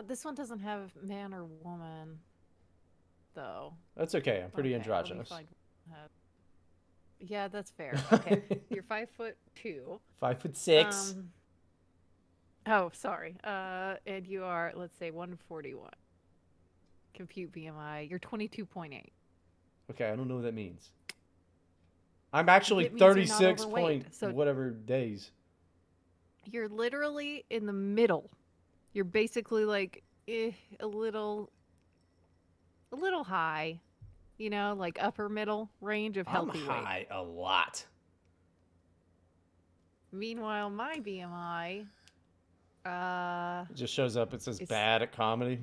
Speaker 1: This one doesn't have man or woman though.
Speaker 2: That's okay. I'm pretty
Speaker 1: Okay, let me
Speaker 2: androgynous.
Speaker 1: find. Uh, yeah, that's fair. Okay, you're 5'2".
Speaker 2: 5'6".
Speaker 1: Um. Oh, sorry. And you are, let's say, 141. Compute BMI. You're 22.8.
Speaker 2: Okay, I don't know what that means. I'm actually
Speaker 1: It means you're not
Speaker 2: 36
Speaker 1: overweight.
Speaker 2: point
Speaker 1: So
Speaker 2: whatever days.
Speaker 1: you're literally in the middle. You're basically like a little high, like upper middle range of
Speaker 2: I'm
Speaker 1: healthy weight.
Speaker 2: high a lot.
Speaker 1: Meanwhile, my BMI, uh,
Speaker 2: It just shows up. It says
Speaker 1: is
Speaker 2: bad at comedy.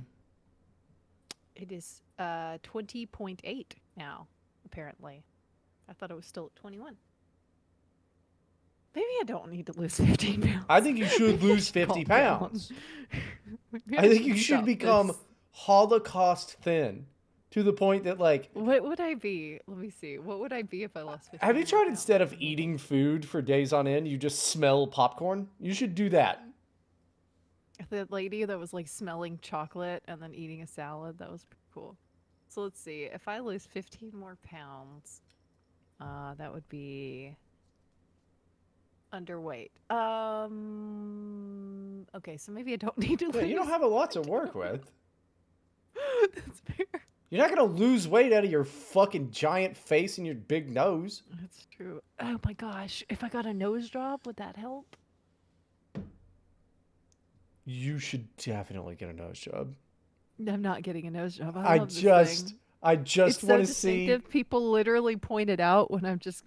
Speaker 1: it is 20.8 now. Apparently, I thought it was still at 21. Maybe I don't need to lose 15
Speaker 2: I
Speaker 1: pounds.
Speaker 2: think you should
Speaker 1: Maybe I
Speaker 2: lose
Speaker 1: should
Speaker 2: 50
Speaker 1: calm down.
Speaker 2: pounds.
Speaker 1: Maybe
Speaker 2: I
Speaker 1: I
Speaker 2: think you
Speaker 1: should
Speaker 2: should
Speaker 1: stop
Speaker 2: become
Speaker 1: this.
Speaker 2: Holocaust thin to the point that, like,
Speaker 1: What would I be? Let me see. What would I be if I lost
Speaker 2: have
Speaker 1: 15
Speaker 2: you
Speaker 1: more
Speaker 2: tried
Speaker 1: pounds?
Speaker 2: instead of eating food for days on end, you just smell popcorn? You should do that.
Speaker 1: The lady that was like smelling chocolate and then eating a salad, that was pretty cool. So let's see. If I lose 15 more pounds, that would be underweight. Okay, so maybe I don't need to
Speaker 2: Yeah, you don't
Speaker 1: lose
Speaker 2: have a lot to
Speaker 1: 15
Speaker 2: work
Speaker 1: more.
Speaker 2: with.
Speaker 1: That's fair.
Speaker 2: You're not going to lose weight out of your fucking giant face and your big nose.
Speaker 1: That's true. Oh my gosh. If I got a nose job, would that help?
Speaker 2: You should definitely get a nose job.
Speaker 1: I'm not getting a nose job. I
Speaker 2: I
Speaker 1: love this
Speaker 2: just,
Speaker 1: thing.
Speaker 2: I
Speaker 1: It's
Speaker 2: just want
Speaker 1: so
Speaker 2: to see.
Speaker 1: distinctive. People literally point it out when I'm just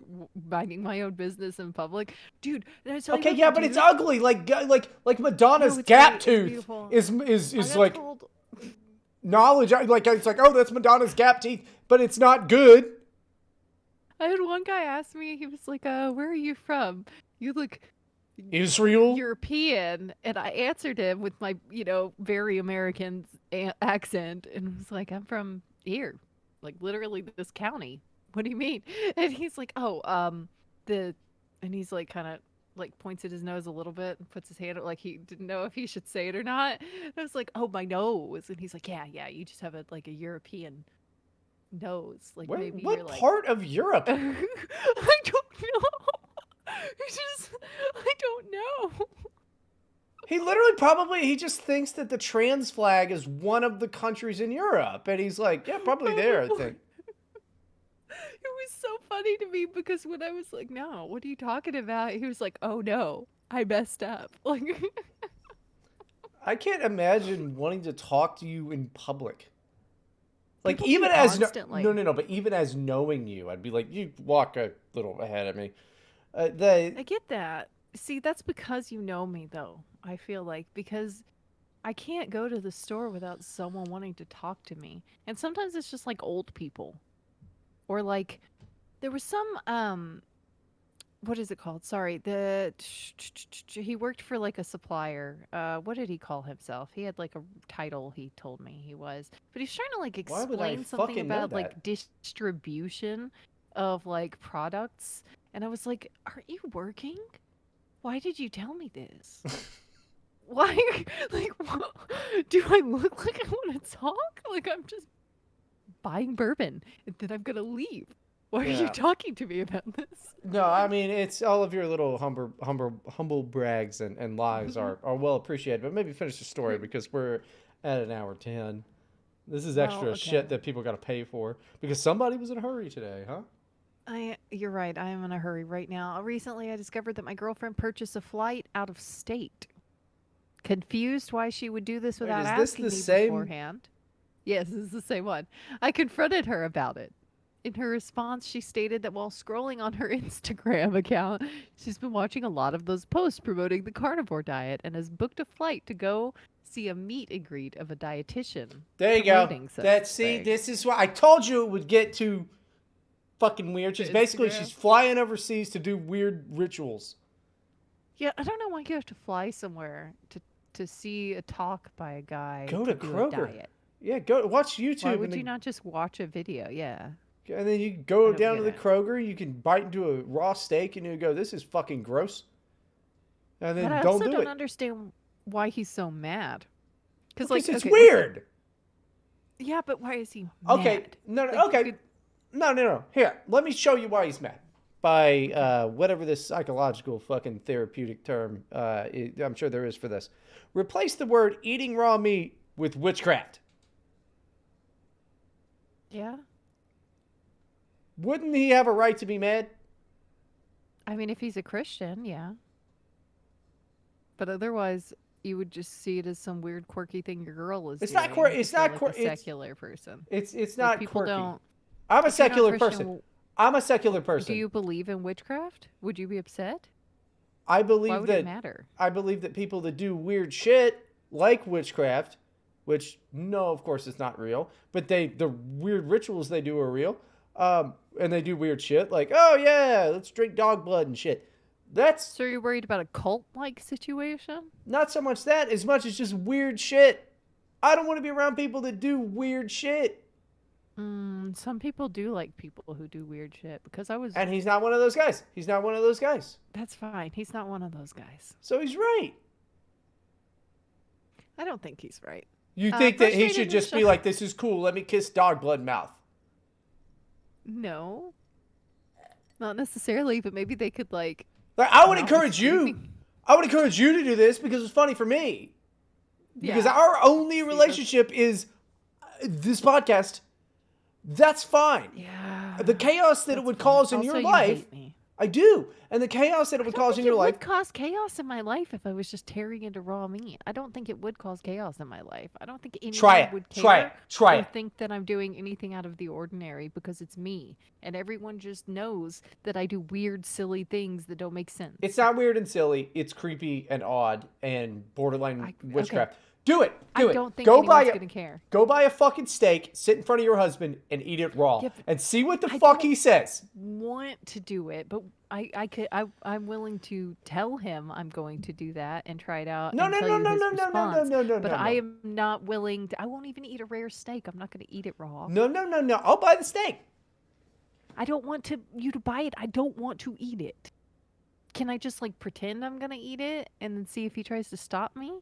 Speaker 1: minding my own business in public. Dude, did I tell you
Speaker 2: Okay,
Speaker 1: about the
Speaker 2: yeah, but it's
Speaker 1: dude?
Speaker 2: ugly. Like
Speaker 1: No,
Speaker 2: Madonna's
Speaker 1: it's
Speaker 2: gap
Speaker 1: great. It's
Speaker 2: tooth
Speaker 1: beautiful. I
Speaker 2: is
Speaker 1: got
Speaker 2: like
Speaker 1: told.
Speaker 2: knowledge. Like it's like, oh, that's Madonna's gap teeth, but it's not good.
Speaker 1: I had one guy ask me. He was like, where are you from? You look
Speaker 2: Israel.
Speaker 1: European," and I answered him with my, very American accent, and was like, "I'm from here, like literally this county. What do you mean?" And he's like, "Oh, the," and he's like, kind of like points at his nose a little bit and puts his hand up, like he didn't know if he should say it or not. And I was like, "Oh, my nose," and he's like, "Yeah, yeah, you just have a European nose, like
Speaker 2: Where?
Speaker 1: maybe you're
Speaker 2: What
Speaker 1: like."
Speaker 2: part of Europe?
Speaker 1: I don't know. It's just, I don't know.
Speaker 2: He literally probably he just thinks that the trans flag is one of the countries in Europe, and he's like, yeah, probably there. I
Speaker 1: Probably.
Speaker 2: think.
Speaker 1: It was so funny to me because when I was like, "No, what are you talking about?" He was like, "Oh no, I messed up." Like,
Speaker 2: I can't imagine wanting to talk to you in public. Like
Speaker 1: people do
Speaker 2: even
Speaker 1: it
Speaker 2: as
Speaker 1: constantly.
Speaker 2: no, but even as knowing you, I'd be like, you walk a little ahead of me.
Speaker 1: I get that. See, that's because you know me, though. I feel like because I can't go to the store without someone wanting to talk to me, and sometimes it's just like old people or like there was some what is it called? Sorry, he worked for like a supplier. What did he call himself? He had like a title. He told me he was, but he's trying to like
Speaker 2: Why would I
Speaker 1: explain something
Speaker 2: fucking know
Speaker 1: about
Speaker 2: that?
Speaker 1: like distribution of like products, and I was like, "Are you working? Why did you tell me this? Why? Like, do I look like I want to talk? Like I'm just buying bourbon and then I'm gonna leave. Why are you
Speaker 2: Yeah.
Speaker 1: talking to me about this?"
Speaker 2: No, I mean it's all of your little humble brags and lies are well appreciated. But maybe finish the story because we're at an hour 10. This is
Speaker 1: Well,
Speaker 2: extra
Speaker 1: okay.
Speaker 2: shit that people got to pay for because somebody was in a hurry today, huh?
Speaker 1: You're right. I am in a hurry right now. Recently, I discovered that my girlfriend purchased a flight out of state. Confused why she would do this
Speaker 2: Wait,
Speaker 1: without
Speaker 2: is this the
Speaker 1: asking me
Speaker 2: same?
Speaker 1: beforehand. Yes, this is the same one. I confronted her about it. In her response, she stated that while scrolling on her Instagram account, she's been watching a lot of those posts promoting the carnivore diet and has booked a flight to go see a meet and greet of a dietitian
Speaker 2: There you go.
Speaker 1: promoting such
Speaker 2: That's see.
Speaker 1: thing.
Speaker 2: This is why I told you it would get too fucking weird.
Speaker 1: The
Speaker 2: She's
Speaker 1: Instagram.
Speaker 2: flying overseas to do weird rituals.
Speaker 1: Yeah, I don't know why you have to fly somewhere to see a talk by a guy
Speaker 2: Go
Speaker 1: to
Speaker 2: to
Speaker 1: do a
Speaker 2: Kroger.
Speaker 1: diet.
Speaker 2: Yeah, go watch
Speaker 1: Why
Speaker 2: YouTube
Speaker 1: would you not just watch a video? Yeah,
Speaker 2: and then you
Speaker 1: I
Speaker 2: go
Speaker 1: don't
Speaker 2: down to
Speaker 1: get
Speaker 2: the
Speaker 1: it.
Speaker 2: Kroger. You can bite into a raw steak and you go, "This is fucking gross," and
Speaker 1: But
Speaker 2: then
Speaker 1: I
Speaker 2: don't
Speaker 1: also
Speaker 2: do
Speaker 1: don't
Speaker 2: it
Speaker 1: understand why he's so mad. Because,
Speaker 2: because
Speaker 1: like,
Speaker 2: it's
Speaker 1: okay, listen.
Speaker 2: weird.
Speaker 1: Yeah, but why is he
Speaker 2: Okay,
Speaker 1: mad?
Speaker 2: no,
Speaker 1: Like,
Speaker 2: no,
Speaker 1: you
Speaker 2: okay,
Speaker 1: could.
Speaker 2: no. Here, let me show you why he's mad. By
Speaker 1: Okay.
Speaker 2: whatever this psychological fucking therapeutic term, I'm sure there is for this. Replace the word eating raw meat with witchcraft.
Speaker 1: Yeah.
Speaker 2: Wouldn't he have a right to be mad?
Speaker 1: I mean, if he's a Christian, yeah. But otherwise, you would just see it as some weird, quirky thing your girl is
Speaker 2: It's not
Speaker 1: doing
Speaker 2: It's
Speaker 1: if you're
Speaker 2: not
Speaker 1: like a
Speaker 2: It's
Speaker 1: secular person.
Speaker 2: it's
Speaker 1: Like,
Speaker 2: not
Speaker 1: people
Speaker 2: quirky.
Speaker 1: don't.
Speaker 2: I'm a
Speaker 1: If you're not
Speaker 2: secular
Speaker 1: Christian,
Speaker 2: person. I'm a secular
Speaker 1: do
Speaker 2: person.
Speaker 1: you believe in witchcraft? Would you be upset?
Speaker 2: I
Speaker 1: Why
Speaker 2: believe
Speaker 1: would it
Speaker 2: that
Speaker 1: matter?
Speaker 2: people that do weird shit like witchcraft, which no, of course it's not real, but the weird rituals they do are real. And they do weird shit like, oh yeah, let's drink dog blood and shit. That's
Speaker 1: So you're worried about a cult like situation?
Speaker 2: not so much that as much as just weird shit. I don't want to be around people that do weird shit.
Speaker 1: Some people do like people who do weird shit because I was.
Speaker 2: And he's not one of those guys. He's not one of those guys.
Speaker 1: That's fine. He's not one of those guys.
Speaker 2: So he's right.
Speaker 1: I don't think he's right.
Speaker 2: You think that he
Speaker 1: Frustrated
Speaker 2: should
Speaker 1: and
Speaker 2: just be like, this is cool, let me kiss dog blood mouth.
Speaker 1: No, not necessarily, but maybe they could like
Speaker 2: Like, I would
Speaker 1: not be
Speaker 2: encourage you.
Speaker 1: screaming.
Speaker 2: I would encourage you to do this because it's funny for me. Because
Speaker 1: Yeah.
Speaker 2: our only
Speaker 1: See, that's
Speaker 2: relationship is this podcast. That's fine.
Speaker 1: yeah.
Speaker 2: The chaos that it
Speaker 1: That's
Speaker 2: would
Speaker 1: fine.
Speaker 2: cause in
Speaker 1: Also,
Speaker 2: your
Speaker 1: you
Speaker 2: life,
Speaker 1: hate me.
Speaker 2: I do. And the chaos that it
Speaker 1: I
Speaker 2: would
Speaker 1: don't
Speaker 2: cause
Speaker 1: think
Speaker 2: in
Speaker 1: it
Speaker 2: your life,
Speaker 1: would cause chaos in my life if I was just tearing into raw meat. I don't think it would cause chaos in my life. I don't think
Speaker 2: try
Speaker 1: anyone
Speaker 2: it.
Speaker 1: would
Speaker 2: Try it.
Speaker 1: care
Speaker 2: Try
Speaker 1: or
Speaker 2: it.
Speaker 1: think that I'm doing anything out of the ordinary because it's me. And everyone just knows that I do weird, silly things that don't make sense.
Speaker 2: It's not weird and silly. It's creepy and odd and borderline
Speaker 1: Okay.
Speaker 2: witchcraft. Do it.
Speaker 1: I
Speaker 2: Do it.
Speaker 1: don't think
Speaker 2: Go buy
Speaker 1: anyone's
Speaker 2: it.
Speaker 1: going to care.
Speaker 2: Go buy a fucking steak, sit in front of your husband, and eat it raw.
Speaker 1: Yeah, but
Speaker 2: And see what the
Speaker 1: I
Speaker 2: fuck
Speaker 1: don't
Speaker 2: he says.
Speaker 1: want to do it, but I'm willing to tell him I'm going to do that and try it out
Speaker 2: No,
Speaker 1: and
Speaker 2: no,
Speaker 1: tell
Speaker 2: no,
Speaker 1: you
Speaker 2: no,
Speaker 1: his
Speaker 2: no, no, no, no,
Speaker 1: response.
Speaker 2: no, no,
Speaker 1: But
Speaker 2: no,
Speaker 1: I
Speaker 2: no.
Speaker 1: am not willing to, I won't even eat a rare steak. I'm not going to eat it raw.
Speaker 2: No, no, no, no. I'll buy the steak.
Speaker 1: I don't want to you to buy it. I don't want to eat it. Can I just like pretend I'm going to eat it and then see if he tries to stop me?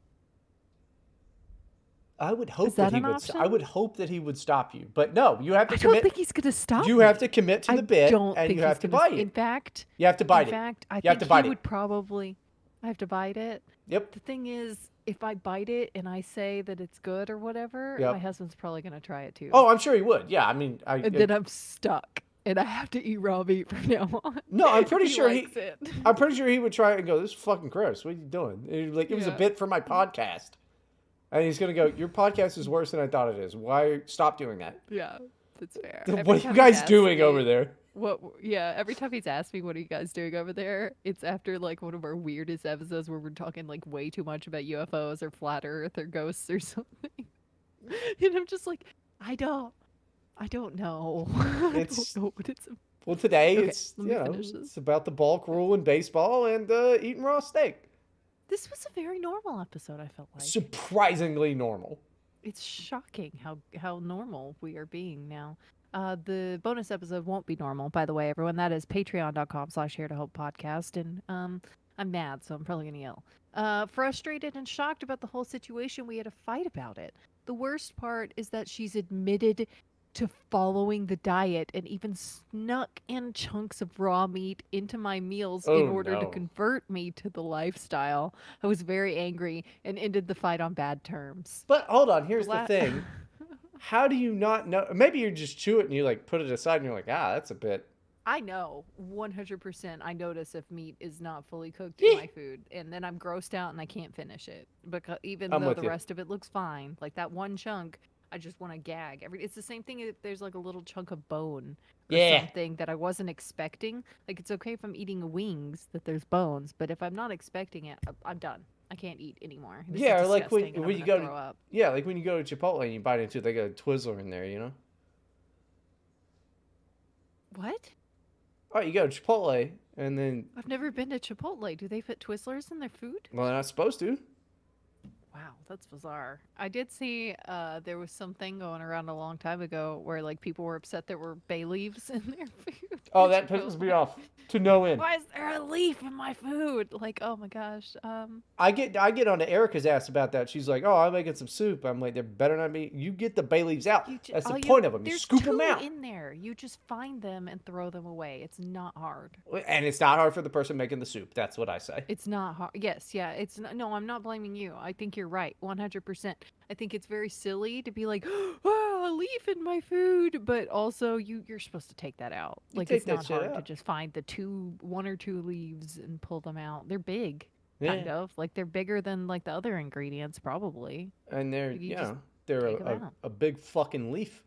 Speaker 2: I would
Speaker 1: Is
Speaker 2: hope
Speaker 1: that
Speaker 2: that he
Speaker 1: an
Speaker 2: would. I
Speaker 1: option?
Speaker 2: would hope that he would stop you. But no, you have to
Speaker 1: I don't
Speaker 2: commit.
Speaker 1: think he's going to stop
Speaker 2: You have to
Speaker 1: me.
Speaker 2: commit to
Speaker 1: I
Speaker 2: the bit,
Speaker 1: don't
Speaker 2: and
Speaker 1: think
Speaker 2: you
Speaker 1: he's
Speaker 2: have to
Speaker 1: going
Speaker 2: bite
Speaker 1: to. In
Speaker 2: it.
Speaker 1: fact,
Speaker 2: You have to
Speaker 1: in
Speaker 2: bite it.
Speaker 1: fact, I
Speaker 2: You have
Speaker 1: think
Speaker 2: to
Speaker 1: he
Speaker 2: bite it.
Speaker 1: would probably I have to bite it.
Speaker 2: Yep.
Speaker 1: The thing is, if I bite it and I say that it's good or whatever, my
Speaker 2: Yep.
Speaker 1: husband's probably going to try it too.
Speaker 2: Oh, I'm sure he would. Yeah. I mean,
Speaker 1: And then I'm stuck and I have to eat raw meat from now on.
Speaker 2: no, I'm
Speaker 1: if
Speaker 2: pretty
Speaker 1: he
Speaker 2: sure
Speaker 1: likes it.
Speaker 2: I'm pretty sure he would try it and go, "This is fucking gross. What are you doing?" And like, it was a
Speaker 1: Yeah.
Speaker 2: bit for my podcast, and he's gonna go, "Your podcast is worse than I thought it is. Why stop doing that?
Speaker 1: Yeah, that's fair.
Speaker 2: What
Speaker 1: Every
Speaker 2: are you
Speaker 1: time he's
Speaker 2: guys
Speaker 1: asked
Speaker 2: doing
Speaker 1: me
Speaker 2: over there?"
Speaker 1: What? Yeah, every time he's asked me, "What are you guys doing over there?" It's after like one of our weirdest episodes where we're talking like way too much about UFOs or flat Earth or ghosts or something, and I'm just like, I don't know. I don't
Speaker 2: It's
Speaker 1: know what it's.
Speaker 2: well today.
Speaker 1: Okay,
Speaker 2: It's
Speaker 1: let me finish this.
Speaker 2: it's about the Balk rule in baseball and eating raw steak.
Speaker 1: This was a very normal episode. I felt like
Speaker 2: Surprisingly normal.
Speaker 1: it's shocking how normal we are being now. The bonus episode won't be normal, by the way, everyone. That is patreon.com/here to help podcast. And I'm mad, so I'm probably gonna yell. Frustrated and shocked about the whole situation. We had a fight about it. The worst part is that she's admitted to following the diet and even snuck in chunks of raw meat into my meals in
Speaker 2: Oh
Speaker 1: order to
Speaker 2: no.
Speaker 1: convert me to the lifestyle. I was very angry and ended the fight on bad terms.
Speaker 2: But hold on. Here's the
Speaker 1: La-
Speaker 2: thing. How do you not know? Maybe you just chew it and you like put it aside and you're like, ah, that's a bit.
Speaker 1: I know 100%. I notice if meat is not fully cooked in
Speaker 2: Yeah,
Speaker 1: my food, and then I'm grossed out and I can't finish it because even
Speaker 2: I'm
Speaker 1: though
Speaker 2: with
Speaker 1: the
Speaker 2: you.
Speaker 1: rest of it looks fine, like that one chunk, I just want to gag. It's the same thing if there's like a little chunk of bone or
Speaker 2: Yeah.
Speaker 1: something that I wasn't expecting. Like it's okay if I'm eating wings that there's bones, but if I'm not expecting it, I'm done. I can't eat anymore. This is
Speaker 2: Yeah, or like
Speaker 1: disgusting, and I'm
Speaker 2: when you
Speaker 1: gonna
Speaker 2: go to
Speaker 1: throw up.
Speaker 2: yeah, like when you go to Chipotle and you bite into it, they got a Twizzler in there, you know?
Speaker 1: What?
Speaker 2: Oh, you go to Chipotle and then
Speaker 1: I've never been to Chipotle. Do they put Twizzlers in their food?
Speaker 2: well, they're not supposed to.
Speaker 1: Wow, that's bizarre. I did see there was something going around a long time ago where like people were upset there were bay leaves in their food
Speaker 2: Oh,
Speaker 1: at
Speaker 2: that pisses me
Speaker 1: Chipotle.
Speaker 2: off to no end.
Speaker 1: Why is there a leaf in my food? Like, oh my gosh.
Speaker 2: I get on to Erica's ass about that. She's like, "Oh, I'm making some soup." I'm like, "There better not be. You get the bay leaves out. That's the
Speaker 1: all
Speaker 2: point
Speaker 1: you
Speaker 2: of them. You
Speaker 1: there's
Speaker 2: scoop them
Speaker 1: two
Speaker 2: out."
Speaker 1: in there. You just find them and throw them away. It's not hard.
Speaker 2: And it's not hard for the person making the soup. That's what I say.
Speaker 1: It's not hard. Yes, yeah. It's not, no. I'm not blaming you. I think you're right, 100%. I think it's very silly to be like, "Oh, a leaf in my food," but also you're supposed to take that out.
Speaker 2: You
Speaker 1: Like
Speaker 2: take
Speaker 1: it's
Speaker 2: that
Speaker 1: not
Speaker 2: shit
Speaker 1: hard to
Speaker 2: out.
Speaker 1: just find the one or two leaves and pull them out. They're big,
Speaker 2: Yeah,
Speaker 1: kind of like they're bigger than like the other ingredients, probably.
Speaker 2: and they're
Speaker 1: Like, you just
Speaker 2: they're
Speaker 1: take them out.
Speaker 2: a big fucking leaf.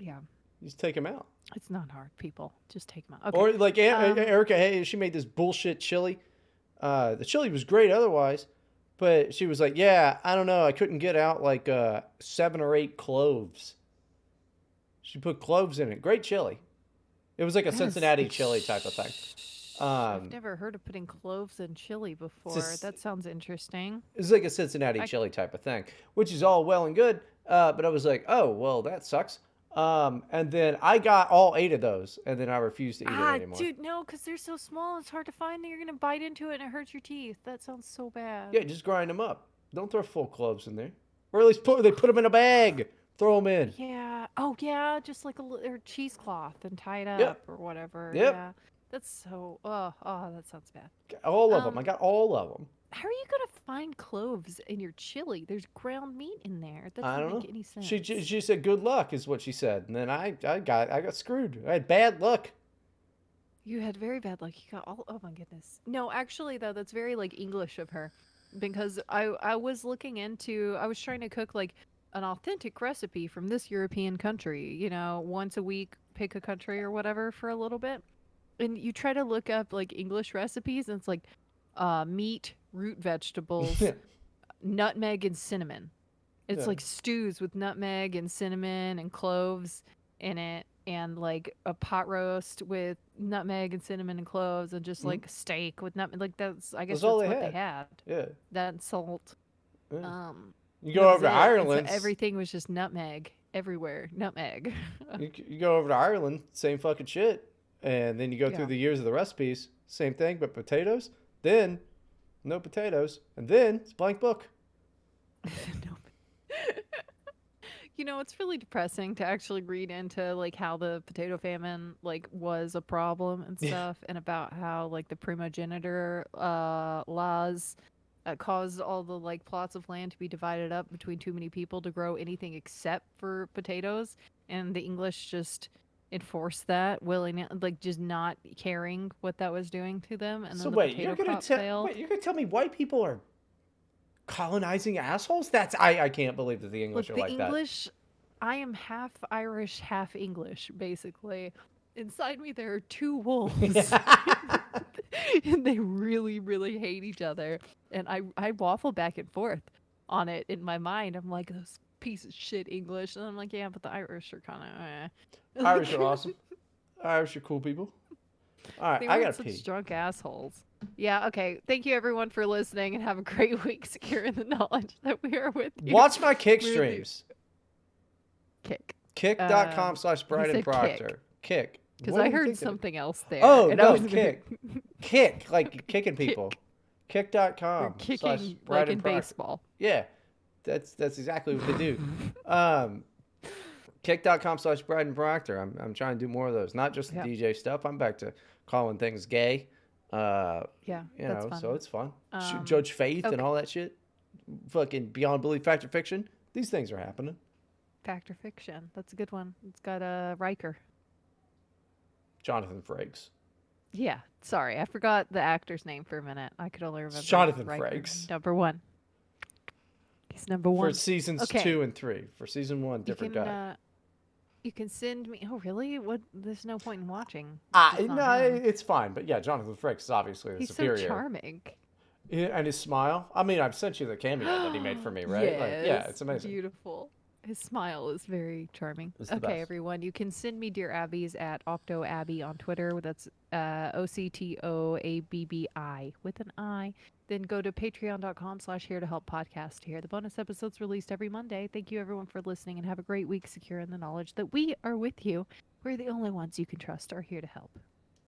Speaker 1: Yeah,
Speaker 2: You just take them out.
Speaker 1: it's not hard. People just take them out. Okay.
Speaker 2: Or like
Speaker 1: Um.
Speaker 2: Erica, hey, she made this bullshit chili. The chili was great otherwise, but she was like, "Yeah, I don't know, I couldn't get out like 7 or 8 cloves." She put cloves in it. Great chili. It was like a
Speaker 1: That is
Speaker 2: Cincinnati chili type of thing.
Speaker 1: I've
Speaker 2: Um,
Speaker 1: never heard of putting cloves in chili
Speaker 2: it's
Speaker 1: before.
Speaker 2: just,
Speaker 1: That sounds interesting.
Speaker 2: it's like a Cincinnati
Speaker 1: I
Speaker 2: chili type of thing, which is all well and good. But I was like, "Oh, well, that sucks." And then I got all 8 of those, and then I refused to eat it anymore.
Speaker 1: dude, no, because they're so small. It's hard to find. And you're gonna bite into it and it hurts your teeth. That sounds so bad.
Speaker 2: Yeah, just grind them up. Don't throw full cloves in there, or at least they put them in a bag. Throw them in.
Speaker 1: Yeah. Oh, yeah. Just like or cheesecloth and tie it
Speaker 2: Yep,
Speaker 1: up or whatever.
Speaker 2: yep.
Speaker 1: Yeah. That's so. Oh, that sounds bad.
Speaker 2: All of them. I
Speaker 1: Um,
Speaker 2: got all of them.
Speaker 1: how are you gonna find cloves in your chili? There's ground meat in there. That
Speaker 2: I
Speaker 1: doesn't
Speaker 2: don't
Speaker 1: make
Speaker 2: know.
Speaker 1: any
Speaker 2: She
Speaker 1: sense.
Speaker 2: she said good luck is what she said, and then I got screwed. I had bad luck.
Speaker 1: You had very bad luck. You got all. Oh my goodness. No, actually, though, that's very like English of her, because I was looking into. I was trying to cook like an authentic recipe from this European country. You know, once a week, pick a country or whatever for a little bit, and you try to look up like English recipes, and it's like, meat, root vegetables,
Speaker 2: Yeah,
Speaker 1: nutmeg, and cinnamon. It's
Speaker 2: yeah.
Speaker 1: like stews with nutmeg and cinnamon and cloves in it, and like a pot roast with nutmeg and cinnamon and cloves, and just
Speaker 2: Mm-hmm.
Speaker 1: like steak with nutmeg. Like that's, I guess
Speaker 2: That's all
Speaker 1: that's
Speaker 2: they
Speaker 1: what they
Speaker 2: had.
Speaker 1: had.
Speaker 2: Yeah,
Speaker 1: That salt.
Speaker 2: yeah.
Speaker 1: Um,
Speaker 2: You
Speaker 1: and that
Speaker 2: go
Speaker 1: was
Speaker 2: over to
Speaker 1: it. And so
Speaker 2: Ireland.
Speaker 1: everything was just nutmeg everywhere. Nutmeg.
Speaker 2: You go over to Ireland, same fucking shit, and then you go through
Speaker 1: Yeah.
Speaker 2: the years of the recipes, same thing, but potatoes. Then no potatoes, and then it's blank book.
Speaker 1: No. You know, it's really depressing to actually read into like how the potato famine like was a problem and
Speaker 2: Yeah.
Speaker 1: stuff, and about how like the primogeniture laws caused all the like plots of land to be divided up between too many people to grow anything except for potatoes, and the English just enforced that willing, like just not caring what that was doing to them, and
Speaker 2: So
Speaker 1: then the potato crop failed.
Speaker 2: you're gonna tell me white people are colonizing assholes? I can't believe that the English
Speaker 1: Look,
Speaker 2: are
Speaker 1: the
Speaker 2: like that.
Speaker 1: English, I am half Irish, half English, basically. Inside me, there are two wolves. And they really, really hate each other. And I waffle back and forth on it in my mind. I'm like, this piece of shit English. And I'm like, yeah, but the Irish are kind of
Speaker 2: Irish are
Speaker 1: like,
Speaker 2: awesome. Irish are cool people. All right,
Speaker 1: they
Speaker 2: I
Speaker 1: weren't
Speaker 2: gotta
Speaker 1: such
Speaker 2: pee.
Speaker 1: drunk assholes. Yeah, okay. Thank you everyone for listening, and have a great week, secure in the knowledge that we are with you.
Speaker 2: Watch my kick
Speaker 1: We're with you.
Speaker 2: streams.
Speaker 1: Kick.
Speaker 2: Kick.com slash
Speaker 1: He
Speaker 2: Bryden
Speaker 1: said kick.
Speaker 2: Proctor. Kick.
Speaker 1: Because
Speaker 2: What
Speaker 1: I
Speaker 2: do you
Speaker 1: heard
Speaker 2: think that?
Speaker 1: something else there,
Speaker 2: Oh
Speaker 1: and I
Speaker 2: no,
Speaker 1: was
Speaker 2: kick. Kick like kicking people.
Speaker 1: kick
Speaker 2: Kick.com
Speaker 1: for
Speaker 2: slash
Speaker 1: kicking like
Speaker 2: Bryden
Speaker 1: in
Speaker 2: Proctor.
Speaker 1: baseball.
Speaker 2: Yeah, that's exactly what they do. Um, Kick.com slash Bryden Proctor. I'm trying to do more of those. Not just the
Speaker 1: Yeah,
Speaker 2: DJ stuff. I'm back to calling things gay. Uh,
Speaker 1: yeah,
Speaker 2: you
Speaker 1: that's
Speaker 2: know, so
Speaker 1: fun.
Speaker 2: it's fun.
Speaker 1: Um,
Speaker 2: Judge Faith and
Speaker 1: okay,
Speaker 2: all that shit. Fucking Beyond Belief, Fact or Fiction. These things are happening.
Speaker 1: fact or fiction. That's a good one. It's got a Riker.
Speaker 2: Jonathan Frakes.
Speaker 1: Yeah, sorry, I forgot the actor's name for a minute. I could only
Speaker 2: It's
Speaker 1: remember
Speaker 2: Jonathan
Speaker 1: Riker,
Speaker 2: Frakes
Speaker 1: number one. He's number
Speaker 2: for
Speaker 1: one.
Speaker 2: seasons
Speaker 1: Okay,
Speaker 2: 2 and 3. For season 1,
Speaker 1: you
Speaker 2: different
Speaker 1: can
Speaker 2: guy.
Speaker 1: uh, you can send me. Oh, really? What? There's no point in watching if it's not
Speaker 2: No,
Speaker 1: him.
Speaker 2: it's fine. But yeah, Jonathan Frakes is obviously the
Speaker 1: He's so
Speaker 2: superior.
Speaker 1: charming.
Speaker 2: Yeah, and his smile. I mean, I've sent you the cameo that he made for me, right? Like, yeah,
Speaker 1: Yes,
Speaker 2: it's amazing.
Speaker 1: beautiful. His smile is very charming.
Speaker 2: It's the
Speaker 1: Okay,
Speaker 2: best.
Speaker 1: everyone, you can send me Dear Abby's at OctoAbby on Twitter. That's OCTOABBI with an I. Then go to patreon.com/here to help podcast to hear the bonus episodes released every Monday. Thank you, everyone, for listening, and have a great week secure in the knowledge that we are with you. We're the only ones you can trust are here to help.